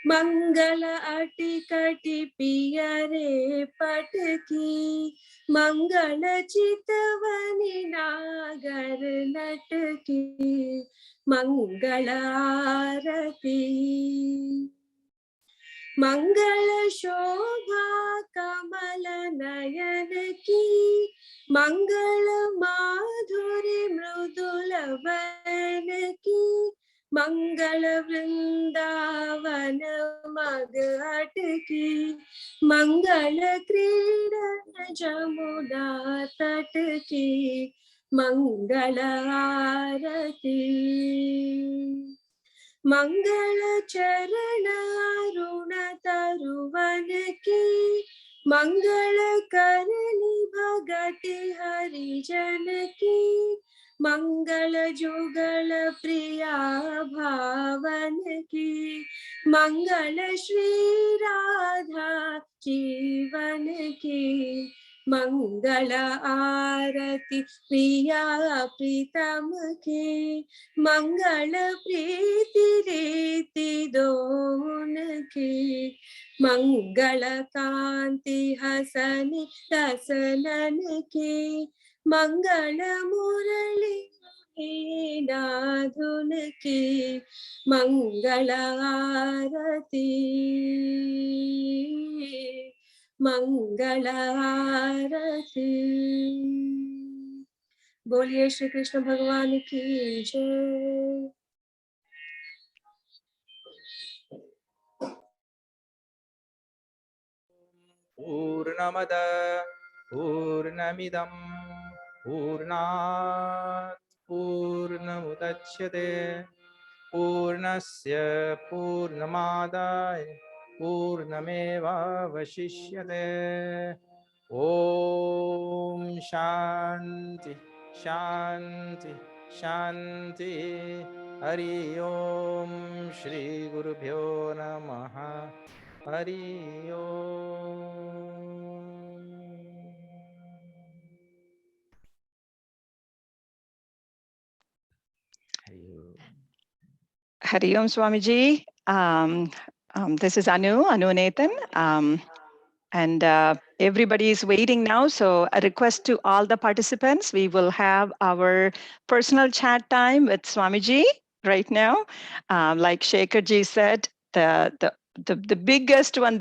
मंगल अटी कटी पियरे पट की मंगल चितवनी नागर नट की मंगल आरती मंगल शोभा कमल नयन की मंगल माधुरी मृदुल बन की मंगल वृंदावन मग अटकी, मंगल क्रीडन जमुना तट की, मंगल आरती। मंगल चरण अरुण तरुवन की, मंगल करनी भगति हरिजन की, मंगल जुगल प्रिया भावन की, मंगल श्री राधा जीवन की, मंगल आरती प्रिया प्रीतम की, मंगल प्रीति रीति दोन की, मंगल कांति हसनी दसनन की, मंगल मुरली नाधुन की, मंगल आरती, मंगल आरती। बोलिए श्री कृष्ण भगवान की जय। पूर्णमद पूर्णमिदं पूर्णात् पूर्णमुदच्यते पूर्णस्य पूर्णमादाय पूर्णमेवावशिष्यते। ॐ शान्ति शान्ति शान्ति। हरि ओम श्री गुरुभ्यो नमः। हरि ओम। हरि ओम। Hari Om Swamiji. This is Anu Nathan. And everybody is waiting now. So a request to all the participants, we will have our personal chat time with Swamiji right now. Like Shekhar ji said, the biggest one